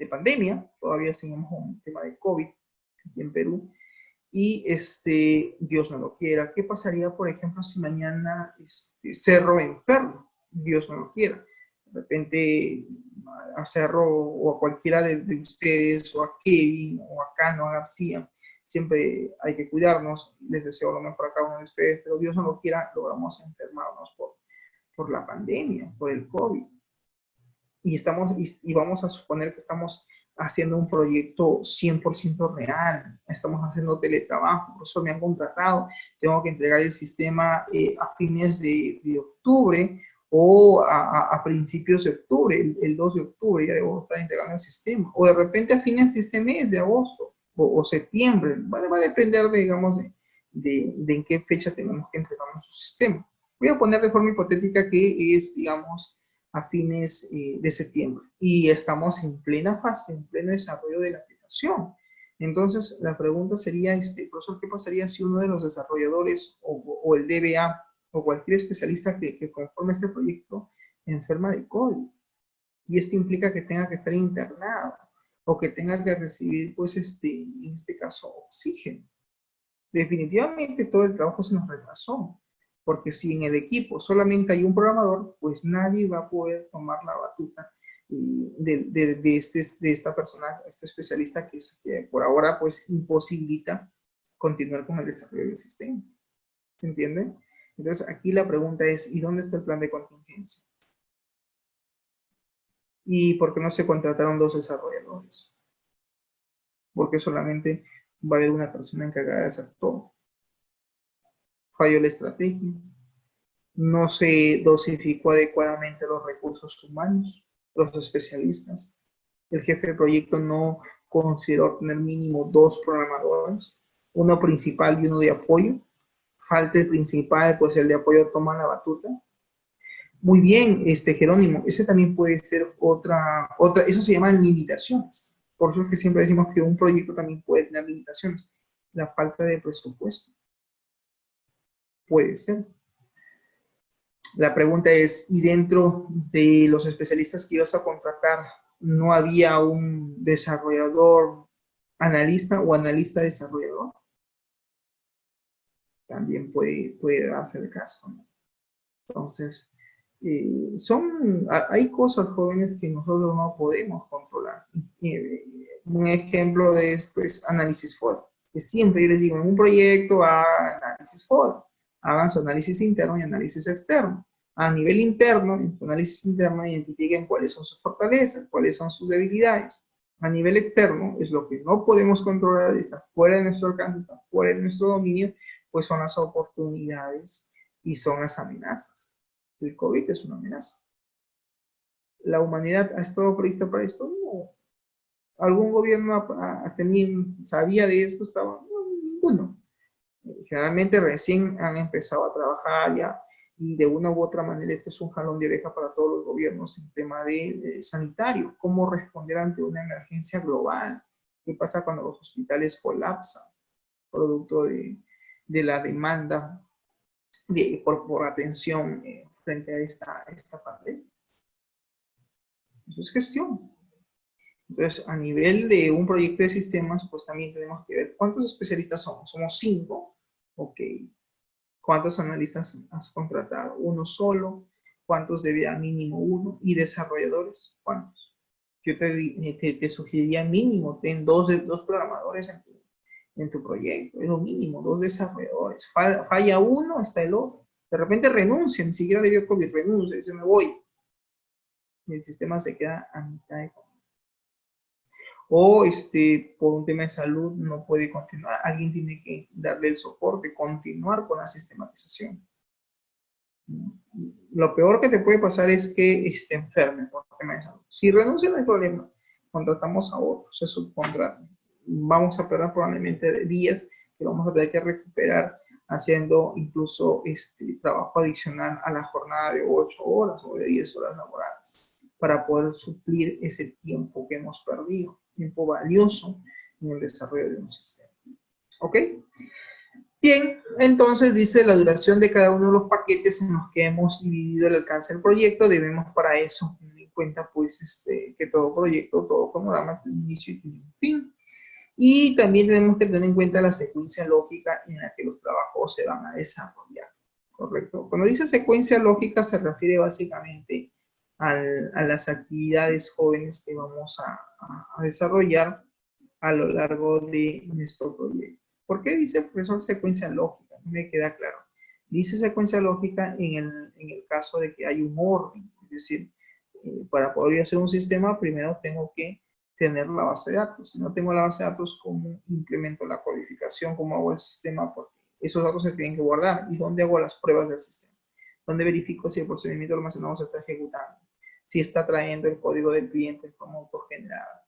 pandemia, todavía seguimos con un tema de COVID aquí en Perú, y Dios no lo quiera. ¿Qué pasaría, por ejemplo, si mañana Cerro enfermo? Dios no lo quiera. De repente a Cerro o a cualquiera de ustedes, o a Kevin, o a Cano, a García, siempre hay que cuidarnos. Les deseo lo mejor a cada uno de ustedes, pero Dios no lo quiera, logramos enfermarnos por la pandemia, por el COVID. Y vamos a suponer que estamos haciendo un proyecto 100% real, estamos haciendo teletrabajo, por eso me han contratado, tengo que entregar el sistema a fines de octubre o a principios de octubre, el 2 de octubre ya debo estar entregando el sistema, o de repente a fines de este mes, de agosto o septiembre, va a depender, digamos, de en qué fecha tenemos que entregar nuestro sistema. Voy a poner de forma hipotética que es, digamos, a fines de septiembre y estamos en plena fase, en pleno desarrollo de la aplicación. Entonces, la pregunta sería, profesor, ¿qué pasaría si uno de los desarrolladores o el DBA o cualquier especialista que conforme este proyecto enferma de COVID? Y esto implica que tenga que estar internado o que tenga que recibir, pues, en este caso, oxígeno. Definitivamente todo el trabajo se nos retrasó, porque si en el equipo solamente hay un programador, pues nadie va a poder tomar la batuta de esta persona, este especialista que por ahora pues imposibilita continuar con el desarrollo del sistema. ¿Se entiende? Entonces aquí la pregunta es, ¿y dónde está el plan de contingencia? ¿Y por qué no se contrataron 2 desarrolladores? Porque solamente va a haber una persona encargada de hacer todo. Falló la estrategia, no se dosificó adecuadamente los recursos humanos, los especialistas. El jefe de proyecto no consideró tener mínimo 2 programadores, uno principal y uno de apoyo. Falta el principal, pues el de apoyo toma la batuta. Muy bien, Jerónimo, ese también puede ser otra, eso se llaman limitaciones. Por eso es que siempre decimos que un proyecto también puede tener limitaciones. La falta de presupuesto. Puede ser. La pregunta es, ¿y dentro de los especialistas que ibas a contratar no había un desarrollador analista o analista desarrollador? También puede darse el caso, ¿no? Entonces, hay cosas, jóvenes, que nosotros no podemos controlar. Un ejemplo de esto es análisis FODA, que siempre yo les digo, en un proyecto hagan análisis FODA, hagan su análisis interno y análisis externo. A nivel interno, en su análisis interno, identifiquen cuáles son sus fortalezas, cuáles son sus debilidades. A nivel externo, es lo que no podemos controlar, está fuera de nuestro alcance, está fuera de nuestro dominio, pues son las oportunidades y son las amenazas. El COVID es una amenaza. ¿La humanidad ha estado prevista para esto? No. ¿Algún gobierno sabía de esto? No, ninguno. Generalmente recién han empezado a trabajar ya, y de una u otra manera esto es un jalón de oreja para todos los gobiernos en tema de sanitario. ¿Cómo responder ante una emergencia global? ¿Qué pasa cuando los hospitales colapsan producto de la demanda por atención frente a esta pandemia? Eso es gestión. Entonces, a nivel de un proyecto de sistemas, pues también tenemos que ver cuántos especialistas somos. Somos 5. Ok. ¿Cuántos analistas has contratado? ¿Uno solo? ¿Cuántos DBA? Mínimo 1. ¿Y desarrolladores? ¿Cuántos? Yo te sugeriría mínimo, ten dos programadores en tu proyecto. Es lo mínimo, 2 desarrolladores. Falla uno, está el otro. De repente renuncia, ni siquiera le dio COVID, renuncia, dice me voy. Y el sistema se queda a mitad de camino. O por un tema de salud no puede continuar. Alguien tiene que darle el soporte, continuar con la sistematización. Lo peor que te puede pasar es que enferme por tema de salud. Si renuncia no hay problema, contratamos a otros, se subcontrata. Vamos a perder probablemente días que vamos a tener que recuperar haciendo incluso trabajo adicional a la jornada de 8 horas o de 10 horas laborales para poder suplir ese tiempo que hemos perdido, tiempo valioso en el desarrollo de un sistema. ¿Ok? Bien, entonces dice la duración de cada uno de los paquetes en los que hemos dividido el alcance del proyecto. Debemos para eso tener en cuenta pues que todo proyecto, todo cronograma tiene un inicio y tiene un fin. Y también tenemos que tener en cuenta la secuencia lógica en la que los trabajos se van a desarrollar, ¿correcto? Cuando dice secuencia lógica se refiere básicamente a las actividades jóvenes que vamos a desarrollar a lo largo de nuestro proyecto. ¿Por qué dice profesor secuencia lógica? No me queda claro. Dice secuencia lógica en el caso de que hay un orden, es decir, para poder hacer un sistema, primero tengo que tener la base de datos. Si no tengo la base de datos, ¿cómo implemento la codificación? ¿Cómo hago el sistema? Porque esos datos se tienen que guardar. ¿Y dónde hago las pruebas del sistema? ¿Dónde verifico si el procedimiento almacenado se está ejecutando? Si está trayendo el código del cliente de forma autogenerada.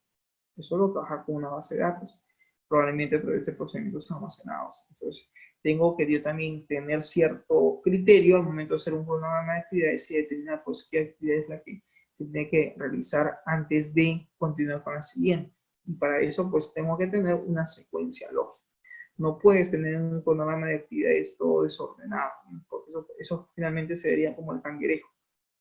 Eso lo trabaja con una base de datos, probablemente a través de procedimientos almacenados. Entonces, tengo que yo también tener cierto criterio al momento de hacer un programa de actividades y determinar pues qué actividad es la que se tiene que realizar antes de continuar con la siguiente. Y para eso pues tengo que tener una secuencia lógica. No puedes tener un programa de actividades todo desordenado, porque eso finalmente se vería como el cangrejo,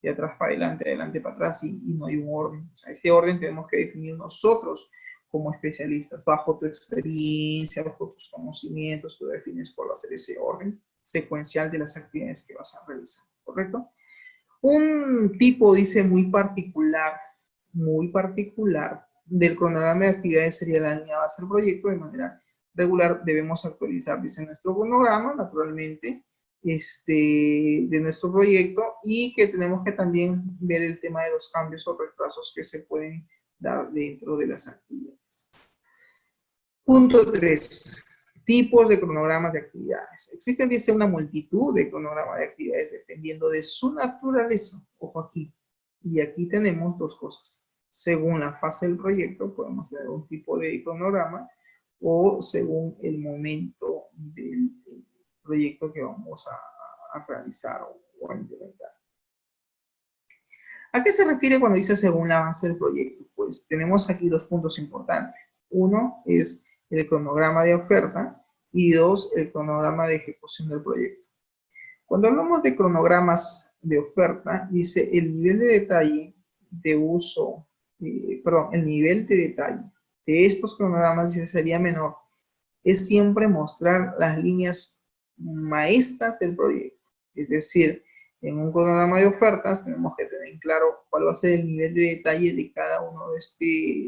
de atrás para adelante para atrás y no hay un orden. O sea, ese orden tenemos que definir nosotros como especialistas, bajo tu experiencia, bajo tus conocimientos, tú defines cuál va a ser ese orden secuencial de las actividades que vas a realizar, ¿correcto? Un tipo, dice, muy particular del cronograma de actividades sería la línea base del proyecto. De manera regular debemos actualizar, dice, nuestro cronograma, naturalmente, de nuestro proyecto, y que tenemos que también ver el tema de los cambios o retrasos que se pueden dar dentro de las actividades. Punto 3. Tipos de cronogramas de actividades. Existen, dice, una multitud de cronogramas de actividades dependiendo de su naturaleza. Ojo aquí. Y aquí tenemos dos cosas. Según la fase del proyecto, podemos tener un tipo de cronograma, o según el momento del proyecto que vamos a realizar o a implementar. ¿A qué se refiere cuando dice según la base del proyecto? Pues tenemos aquí dos puntos importantes. Uno es el cronograma de oferta y dos, el cronograma de ejecución del proyecto. Cuando hablamos de cronogramas de oferta, dice el nivel de detalle de uso, el nivel de detalle de estos cronogramas, dice, sería menor. Es siempre mostrar las líneas maestras del proyecto. Es decir, en un cronograma de ofertas tenemos que tener claro cuál va a ser el nivel de detalle de cada uno de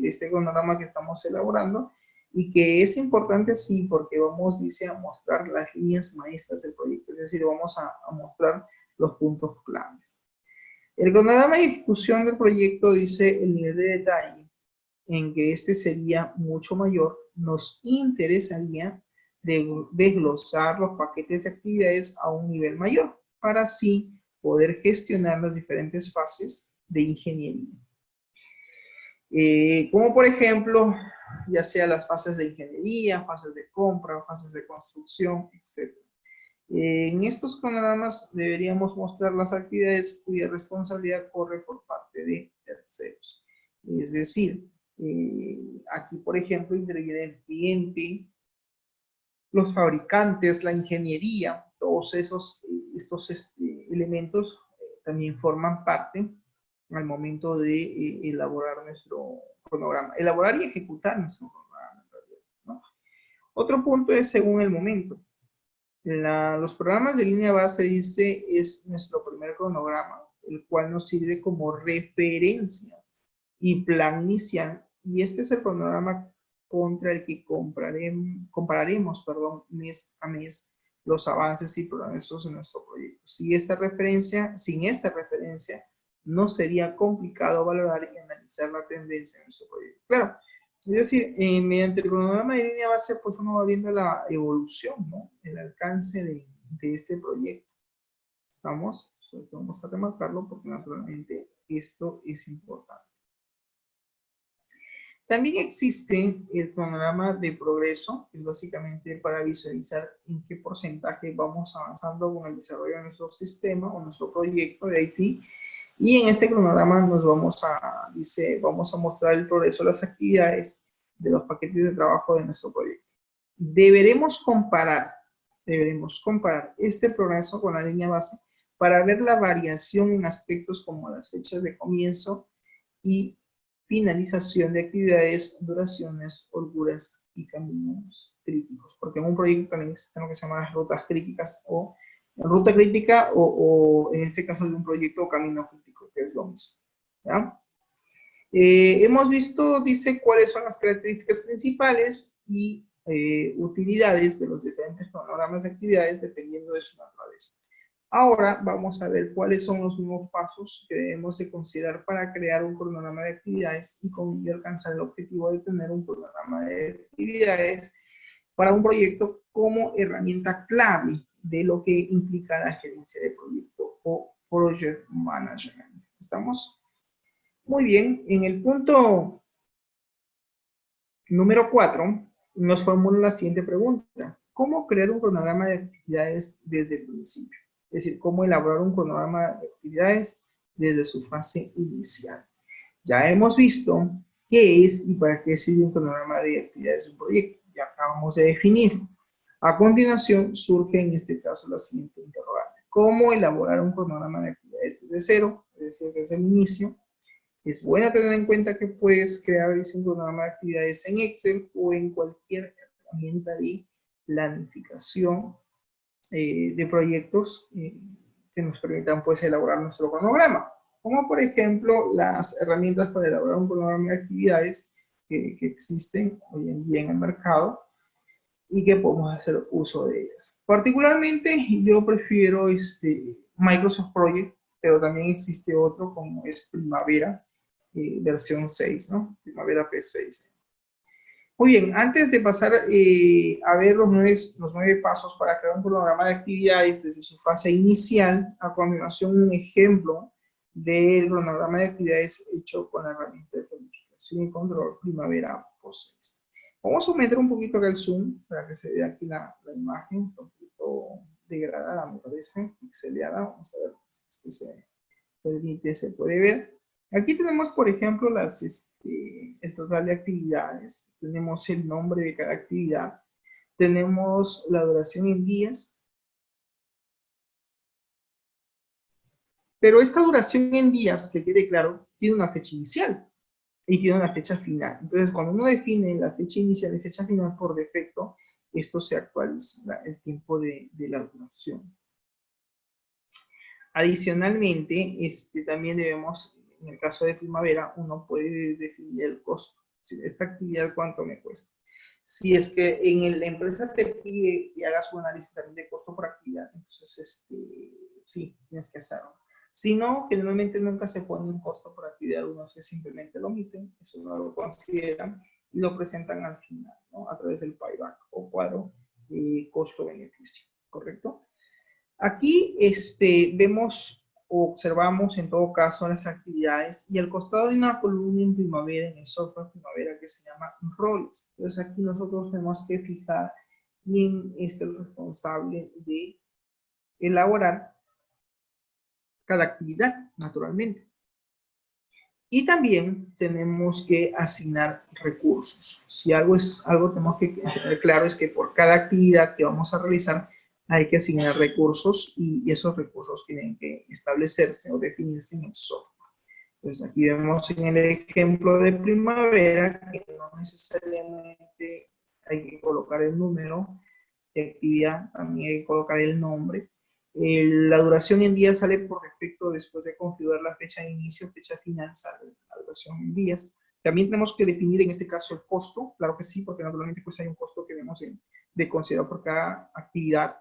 este cronograma que estamos elaborando, y que es importante, sí, porque vamos, dice, a mostrar las líneas maestras del proyecto, es decir, vamos a mostrar los puntos claves. El cronograma de ejecución del proyecto, dice, el nivel de detalle en que este sería mucho mayor, nos interesaría desglosar los paquetes de actividades a un nivel mayor, para así poder gestionar las diferentes fases de ingeniería. Como por ejemplo, ya sea las fases de ingeniería, fases de compra, fases de construcción, etc. En estos cronogramas deberíamos mostrar las actividades cuya responsabilidad corre por parte de terceros. Es decir, aquí, por ejemplo, interviene el cliente, los fabricantes, la ingeniería, todos estos elementos también forman parte al momento de elaborar nuestro cronograma, elaborar y ejecutar nuestro cronograma, ¿no? Otro punto es según el momento. Los programas de línea base, dice, es nuestro primer cronograma, el cual nos sirve como referencia y plan inicial, y este es el cronograma contra el que compararemos mes a mes los avances y progresos en nuestro proyecto. Sin esta referencia, no sería complicado valorar y analizar la tendencia en nuestro proyecto. Claro, es decir, mediante el cronograma de línea base, pues uno va viendo la evolución, ¿no? El alcance de este proyecto. Vamos a remarcarlo porque naturalmente esto es importante. También existe el cronograma de progreso, que es básicamente para visualizar en qué porcentaje vamos avanzando con el desarrollo de nuestro sistema o nuestro proyecto de IT. Y en este cronograma nos vamos a mostrar el progreso de las actividades de los paquetes de trabajo de nuestro proyecto. Deberemos comparar deberemos comparar este progreso con la línea base para ver la variación en aspectos como las fechas de comienzo y finalización de actividades, duraciones, holguras y caminos críticos. Porque en un proyecto también existen lo que se llaman las rutas críticas o ruta crítica o en este caso de un proyecto o camino crítico, que es lo mismo. ¿Ya? Hemos visto, dice, cuáles son las características principales y utilidades de los diferentes cronogramas de actividades dependiendo de su naturaleza. Ahora vamos a ver cuáles son los nuevos pasos que debemos de considerar para crear un cronograma de actividades y con ello alcanzar el objetivo de tener un cronograma de actividades para un proyecto como herramienta clave de lo que implica la gerencia de proyecto o project management. ¿Estamos? Muy bien, en el punto número 4 nos formula la siguiente pregunta. ¿Cómo crear un cronograma de actividades desde el principio? Es decir, ¿cómo elaborar un cronograma de actividades desde su fase inicial? Ya hemos visto qué es y para qué sirve un cronograma de actividades de un proyecto. Ya acabamos de definirlo. A continuación surge en este caso la siguiente interrogante. ¿Cómo elaborar un cronograma de actividades desde cero? Es decir, desde el inicio. Es bueno tener en cuenta que puedes crear un programa de actividades en Excel o en cualquier herramienta de planificación de proyectos que nos permitan pues elaborar nuestro cronograma. Como por ejemplo las herramientas para elaborar un cronograma de actividades que existen hoy en día en el mercado y que podemos hacer uso de ellas. Particularmente yo prefiero Microsoft Project, pero también existe otro como es Primavera, versión 6, ¿no? Primavera P6. Muy bien, antes de pasar a ver los nueve pasos para crear un cronograma de actividades desde su fase inicial, a continuación un ejemplo del cronograma de actividades hecho con la herramienta de planificación y control Primavera P6. Vamos a aumentar un poquito acá el zoom para que se vea aquí la imagen, un poquito degradada, me parece, pixeleada. Vamos a ver si se permite, se puede ver. Aquí tenemos, por ejemplo, el total de actividades. Tenemos el nombre de cada actividad. Tenemos la duración en días. Pero esta duración en días, que quede claro, tiene una fecha inicial y tiene una fecha final. Entonces, cuando uno define la fecha inicial y fecha final por defecto, esto se actualiza el tiempo de la duración. Adicionalmente, también debemos, en el caso de Primavera, uno puede definir el costo. Esta actividad, ¿cuánto me cuesta? Si es que la empresa te pide que hagas un análisis también de costo por actividad, entonces, sí, tienes que hacerlo. Si no, generalmente nunca se pone un costo por actividad, uno simplemente lo omiten, eso no lo consideran y lo presentan al final, ¿no? A través del payback o cuadro costo-beneficio, ¿correcto? Aquí vemos o observamos en todo caso las actividades y al costado hay una columna en Primavera, en el software Primavera que se llama roles. Entonces aquí nosotros tenemos que fijar quién es el responsable de elaborar cada actividad, naturalmente. Y también tenemos que asignar recursos. Si algo tenemos que tener claro es que por cada actividad que vamos a realizar hay que asignar recursos y esos recursos tienen que establecerse o definirse en el software. Entonces aquí vemos en el ejemplo de Primavera que no necesariamente hay que colocar el número de actividad, también hay que colocar el nombre. La duración en días sale por defecto después de configurar la fecha de inicio, fecha final, sale la duración en días. También tenemos que definir en este caso el costo, claro que sí, porque naturalmente pues hay un costo que debemos de considerar por cada actividad.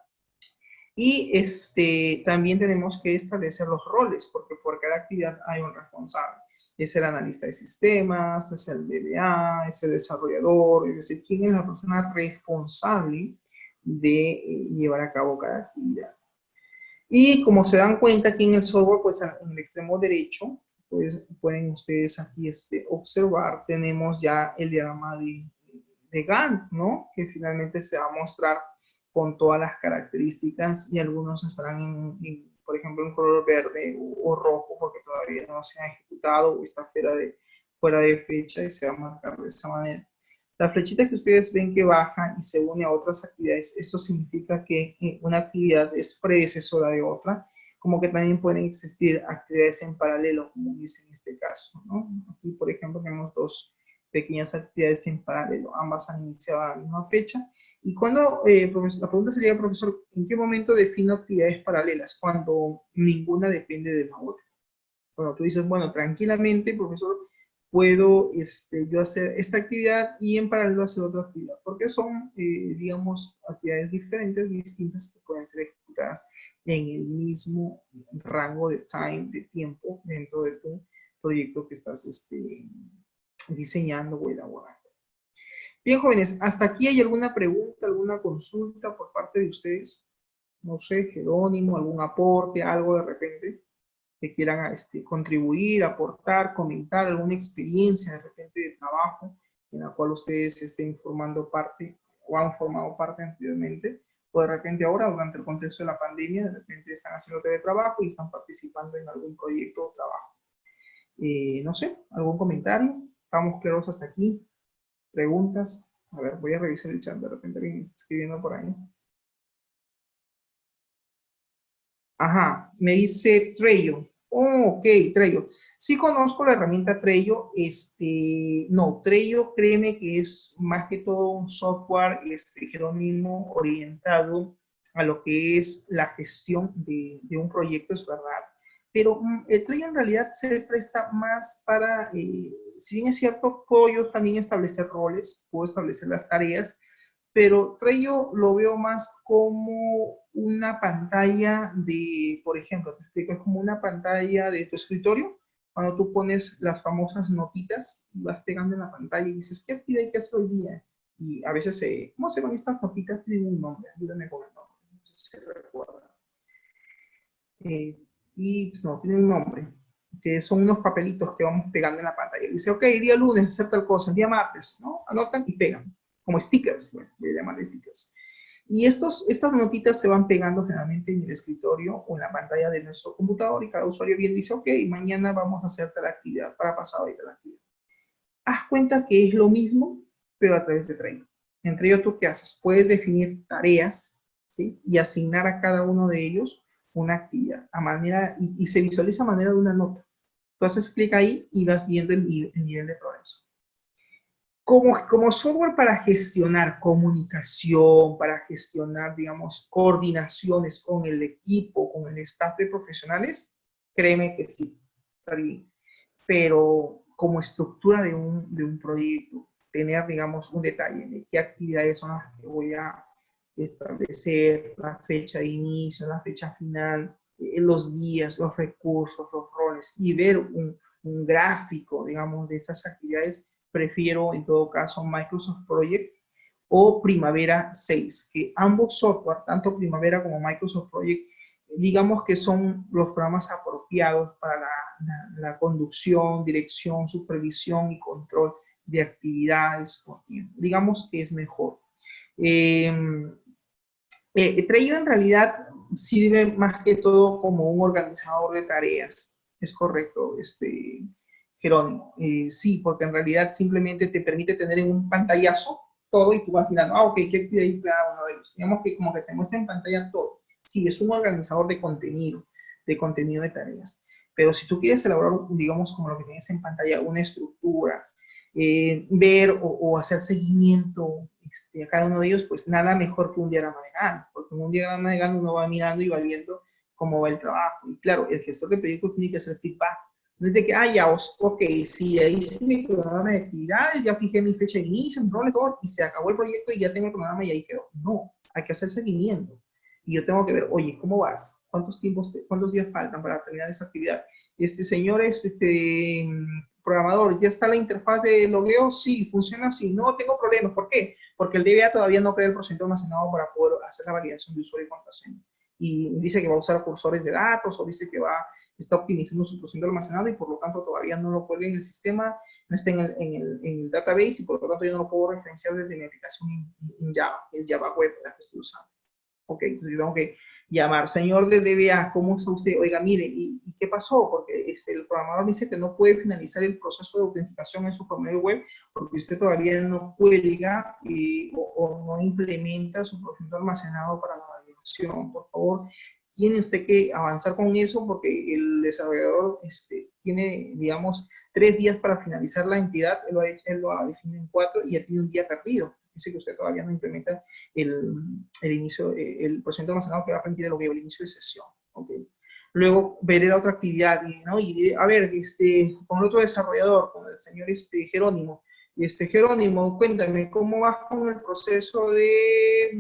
Y también tenemos que establecer los roles, porque por cada actividad hay un responsable. Es el analista de sistemas, es el DBA, es el desarrollador, es decir, quién es la persona responsable de llevar a cabo cada actividad. Y como se dan cuenta aquí en el software, pues en el extremo derecho, pues pueden ustedes aquí observar, tenemos ya el diagrama de Gantt, ¿no? Que finalmente se va a mostrar con todas las características y algunos estarán por ejemplo, en color verde o rojo porque todavía no se ha ejecutado o está fuera de fecha y se va a marcar de esa manera. La flechita que ustedes ven que baja y se une a otras actividades, esto significa que una actividad es predecesora de otra, como que también pueden existir actividades en paralelo, como dice en este caso, ¿no? Aquí, por ejemplo, tenemos dos pequeñas actividades en paralelo, ambas han iniciado a la misma fecha. Y cuando, la pregunta sería, profesor, ¿en qué momento defino actividades paralelas? Cuando ninguna depende de la otra. Bueno, tú dices, bueno, tranquilamente, profesor, puedo yo hacer esta actividad y en paralelo hacer otra actividad, porque son, digamos, actividades diferentes, distintas, que pueden ser ejecutadas en el mismo rango de time, de tiempo, dentro de tu proyecto que estás diseñando o elaborando. Bien, jóvenes, ¿hasta aquí hay alguna pregunta, alguna consulta por parte de ustedes? No sé, Jerónimo, algún aporte, algo de repente que quieran contribuir, aportar, comentar alguna experiencia de repente de trabajo en la cual ustedes estén formando parte o han formado parte anteriormente, o de repente ahora, durante el contexto de la pandemia, de repente están haciendo teletrabajo y están participando en algún proyecto o trabajo. No sé, algún comentario, estamos claros hasta aquí, preguntas. A ver, voy a revisar el chat, de repente alguien está escribiendo por ahí. Ajá, me dice Trello. Oh, ok, Trello. Sí conozco la herramienta Trello. No, Trello, créeme que es más que todo un software, Jerónimo, orientado a lo que es la gestión de un proyecto, es verdad. Pero el Trello en realidad se presta más para, si bien es cierto, puedo yo también establecer roles, puedo establecer las tareas, pero Trello lo veo más como una pantalla de, por ejemplo, te explico, es como una pantalla de tu escritorio, cuando tú pones las famosas notitas y vas pegando en la pantalla y dices, ¿qué actividad hay que hacer hoy día? Y a veces, ¿cómo se llaman estas notitas? Tienen un nombre, ayúdame con el nombre, no sé si se recuerda. Y pues, no, tienen un nombre, que son unos papelitos que vamos pegando en la pantalla. Dice, ok, día lunes hacer tal cosa, el día martes, ¿no? Anotan y pegan, como stickers, bueno, voy a llamarle stickers. Y estas notitas se van pegando generalmente en el escritorio o en la pantalla de nuestro computador y cada usuario bien dice, ok, mañana vamos a hacer tal actividad, para pasado y tal actividad. Haz cuenta que es lo mismo, pero a través de Trello. En Trello, ¿tú qué haces? Puedes definir tareas, ¿sí? Y asignar a cada uno de ellos una actividad a manera, y se visualiza a manera de una nota. Tú haces clic ahí y vas viendo el nivel de progreso. Como software para gestionar comunicación, para gestionar, digamos, coordinaciones con el equipo, con el staff de profesionales, créeme que sí, está bien. Pero como estructura de un proyecto, tener, digamos, un detalle de qué actividades son las que voy a establecer, la fecha de inicio, la fecha final, los días, los recursos, los roles, y ver un gráfico, digamos, de esas actividades, prefiero en todo caso Microsoft Project o Primavera 6, que ambos software, tanto Primavera como Microsoft Project, digamos que son los programas apropiados para la conducción, dirección, supervisión y control de actividades por tiempo. Digamos que es mejor. Trello en realidad sirve más que todo como un organizador de tareas. Es correcto, Jerónimo. Sí, porque en realidad simplemente te permite tener en un pantallazo todo y tú vas mirando, ok, ¿qué actividad hay cada uno de ellos? Digamos que como que te muestra en pantalla todo. Sí, es un organizador de contenido de tareas. Pero si tú quieres elaborar, digamos, como lo que tienes en pantalla, una estructura, ver o hacer seguimiento a cada uno de ellos, pues nada mejor que un diagrama de Gantt, porque en un diagrama de Gantt uno va mirando y va viendo cómo va el trabajo. Y claro, el gestor de proyectos tiene que hacer feedback. No es de que, ya, ok, sí, ahí hice mi programa de actividades, ya fijé mi fecha de inicio, mi rol, todo, y se acabó el proyecto y ya tengo el programa y ahí quedó. No, hay que hacer seguimiento. Y yo tengo que ver, oye, ¿cómo vas? ¿Cuántos días faltan para terminar esa actividad? Señores, programador, ¿ya está la interfaz de logueo? Sí, funciona así. No tengo problemas. ¿Por qué? Porque el DBA todavía no crea el procedimiento almacenado para poder hacer la validación de usuario y contraseña. Y dice que va a usar cursores de datos o dice que está optimizando su procedimiento almacenado y por lo tanto todavía no lo puede en el sistema, no está en el database y por lo tanto yo no lo puedo referenciar desde mi aplicación en Java, el Java Web la que estoy usando. Ok, entonces yo tengo que llamar, señor del DBA, ¿cómo está usted? Oiga, mire, ¿y qué pasó? Porque el programador me dice que no puede finalizar el proceso de autenticación en su promedio web porque usted todavía no cuelga o no implementa su procedimiento almacenado para la validación. Por favor, tiene usted que avanzar con eso porque el desarrollador tiene, digamos, 3 días para finalizar la entidad, él lo ha definido en 4 y ya tiene un día perdido. Dice que usted todavía no implementa el inicio, el procedimiento almacenado que va a permitir el inicio de sesión. ¿Okay? Luego veré la otra actividad, ¿no? Y a ver, con el otro desarrollador, con el señor Jerónimo. Jerónimo, cuéntame, ¿cómo vas con el proceso de,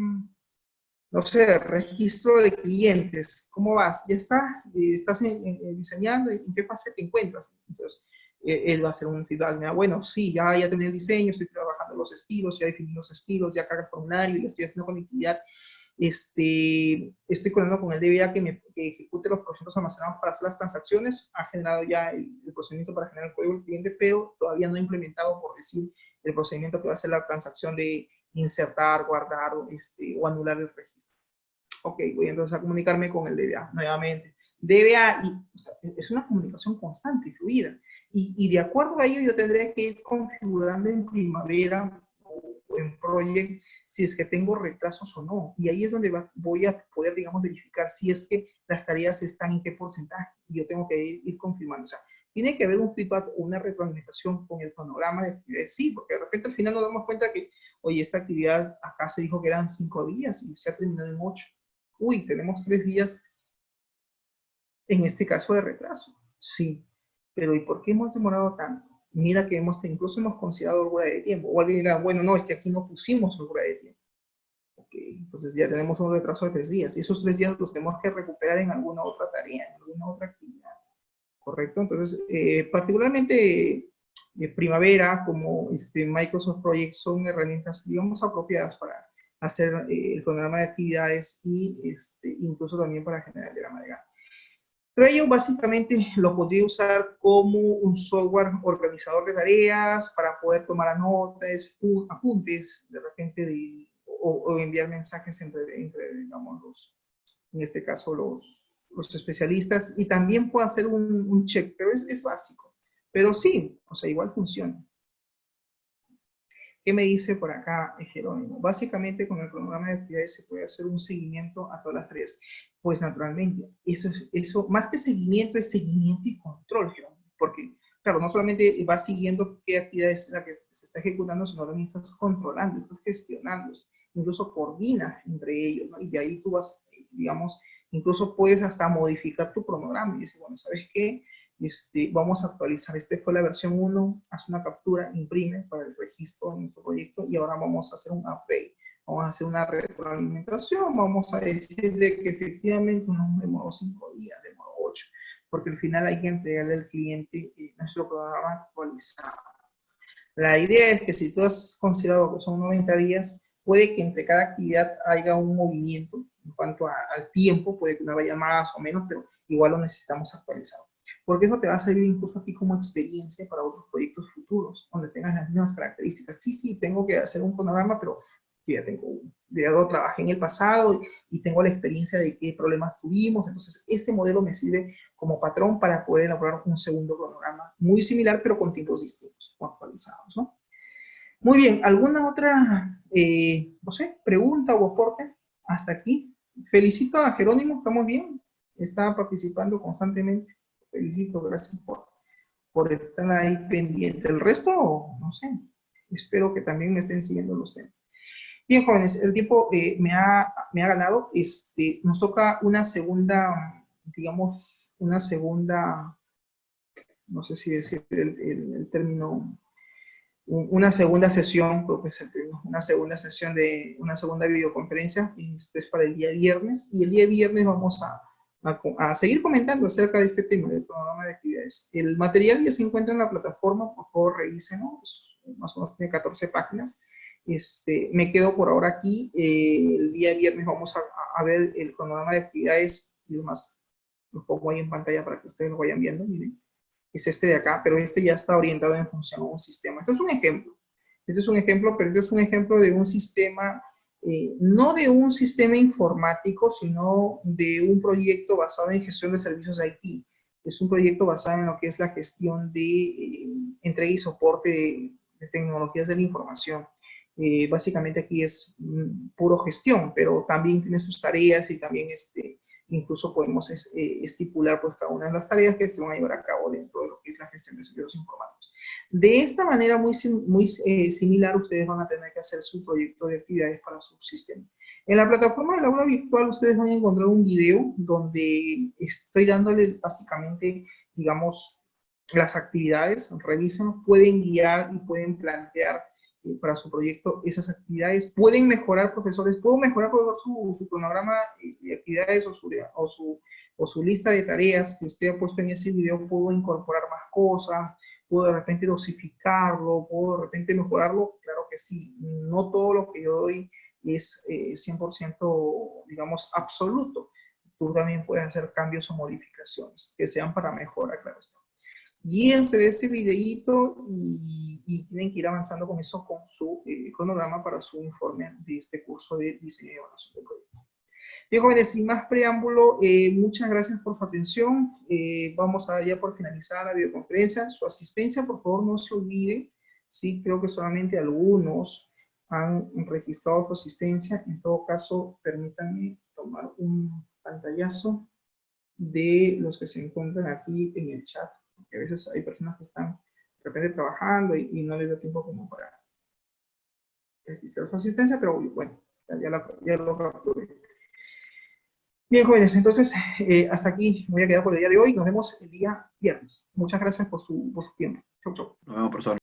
no sé, registro de clientes? ¿Cómo vas? ¿Ya está? ¿Estás diseñando? ¿En qué fase te encuentras? Entonces, él va a hacer un feedback. Mira, bueno, sí, ya terminé el diseño, estoy trabajando los estilos, ya definí los estilos, ya cargué el formulario, ya estoy haciendo conectividad. Estoy coordinando con el DBA que ejecute los procedimientos almacenados para hacer las transacciones. Ha generado ya el procedimiento para generar el código del cliente, pero todavía no ha implementado, por decir, el procedimiento que va a hacer la transacción de insertar, guardar o anular el registro. Ok, voy entonces a comunicarme con el DBA nuevamente. DBA, o sea, es una comunicación constante y fluida. Y de acuerdo a ello, yo tendré que ir configurando en Primavera o en Project si es que tengo retrasos o no. Y ahí es donde voy a poder, digamos, verificar si es que las tareas están en qué porcentaje. Y yo tengo que ir confirmando. O sea, tiene que haber un feedback o una retroalimentación con el panorama de actividades. Sí, porque de repente al final nos damos cuenta que, oye, esta actividad acá se dijo que eran 5 días y se ha terminado en 8. Uy, tenemos 3 días en este caso de retraso. Sí, pero ¿y por qué hemos demorado tanto? Mira que incluso hemos considerado holgura de tiempo. O alguien dirá, bueno, no, es que aquí no pusimos holgura de tiempo. Ok, entonces ya tenemos un retraso de 3 días. Y esos 3 días los tenemos que recuperar en alguna otra tarea, en alguna otra actividad. ¿Correcto? Entonces, particularmente Primavera, como Microsoft Project, son herramientas, digamos, apropiadas para hacer el programa de actividades y incluso también para generar el diagrama de Gantt. Pero ello básicamente lo podría usar como un software organizador de tareas para poder tomar apuntes de repente o enviar mensajes entre digamos, en este caso los especialistas, y también puede hacer un check, pero es básico. Pero sí, o sea, igual funciona. ¿Qué me dice por acá Jerónimo? Básicamente con el cronograma de actividades se puede hacer un seguimiento a todas las tareas. Pues naturalmente, eso más que seguimiento es seguimiento y control, Jerónimo, porque claro, no solamente vas siguiendo qué actividad es la que se está ejecutando, sino también estás controlando, estás gestionando, incluso coordinas entre ellos, ¿no? Y ahí tú vas, digamos, incluso puedes hasta modificar tu cronograma y decir, bueno, ¿sabes qué? Vamos a actualizar, fue la versión 1, haz una captura, imprime para el registro de nuestro proyecto y ahora vamos a hacer un update, vamos a hacer una retroalimentación, vamos a decir de que efectivamente no demoró 5 días, demoró 8, porque al final hay que entregarle al cliente nuestro programa actualizado. La idea es que si tú has considerado que son 90 días, puede que entre cada actividad haya un movimiento en cuanto al tiempo, puede que una vaya más o menos, pero igual lo necesitamos actualizado. Porque eso te va a servir incluso a ti como experiencia para otros proyectos futuros, donde tengas las mismas características. Sí, tengo que hacer un panorama, pero ya tengo uno. Yo trabajé en el pasado y tengo la experiencia de qué problemas tuvimos. Entonces, este modelo me sirve como patrón para poder elaborar un segundo cronograma muy similar, pero con tiempos distintos o actualizados, ¿no? Muy bien, ¿alguna otra, no sé, pregunta o aporte hasta aquí? Felicito a Jerónimo, ¿estamos bien? Está participando constantemente. Felicito, gracias por estar ahí pendiente. El resto, no sé, espero que también me estén siguiendo los temas. Bien, jóvenes, el tiempo me ha ganado. Nos toca una segunda, digamos, una segunda, no sé si decir el término, una segunda sesión, creo que es el término, una segunda sesión de una segunda videoconferencia, esto es para el día viernes, y el día viernes vamos a seguir comentando acerca de este tema del programa de actividades. El material ya se encuentra en la plataforma, por favor revisen, ¿no? Más o menos tiene 14 páginas. Me quedo por ahora aquí. El día viernes vamos a ver el cronograma de actividades, y demás, lo pongo ahí en pantalla para que ustedes lo vayan viendo, miren. Es este de acá, pero ya está orientado en función a un sistema. Esto es un ejemplo. Este es un ejemplo, pero este es un ejemplo de un sistema no de un sistema informático, sino de un proyecto basado en gestión de servicios IT. Es un proyecto basado en lo que es la gestión de entrega y soporte de tecnologías de la información. Básicamente aquí es puro gestión, pero también tiene sus tareas y también incluso podemos estipular pues cada una de las tareas que se van a llevar a cabo dentro de lo que es la gestión de servicios informáticos. De esta manera muy similar, ustedes van a tener que hacer su proyecto de actividades para su sistema. En la plataforma del aula virtual ustedes van a encontrar un video donde estoy dándole básicamente, digamos, las actividades, revisen, pueden guiar y pueden plantear para su proyecto esas actividades. Pueden mejorar, profesores, puedo mejorar, profesor, su cronograma de actividades o su lista de tareas que usted ha puesto en ese video. Puedo incorporar más cosas, puedo de repente dosificarlo, puedo de repente mejorarlo. Claro que sí, no todo lo que yo doy es 100%, digamos, absoluto. Tú también puedes hacer cambios o modificaciones que sean para mejora, claro está. Guíense de este videíto y tienen que ir avanzando con eso, con su cronograma para su informe de este curso de diseño y evaluación de proyectos. Bien, jóvenes, sin más preámbulo, muchas gracias por su atención. Vamos a ya por finalizar la videoconferencia. Su asistencia, por favor, no se olvide. Sí, creo que solamente algunos han registrado su asistencia. En todo caso, permítanme tomar un pantallazo de los que se encuentran aquí en el chat, porque a veces hay personas que están de repente trabajando y no les da tiempo como para registrar su asistencia, pero bueno, ya lo capturé. Bien, jóvenes, entonces hasta aquí voy a quedar por el día de hoy. Nos vemos el día viernes. Muchas gracias por su tiempo. Chau, chau. Nos vemos, profesor.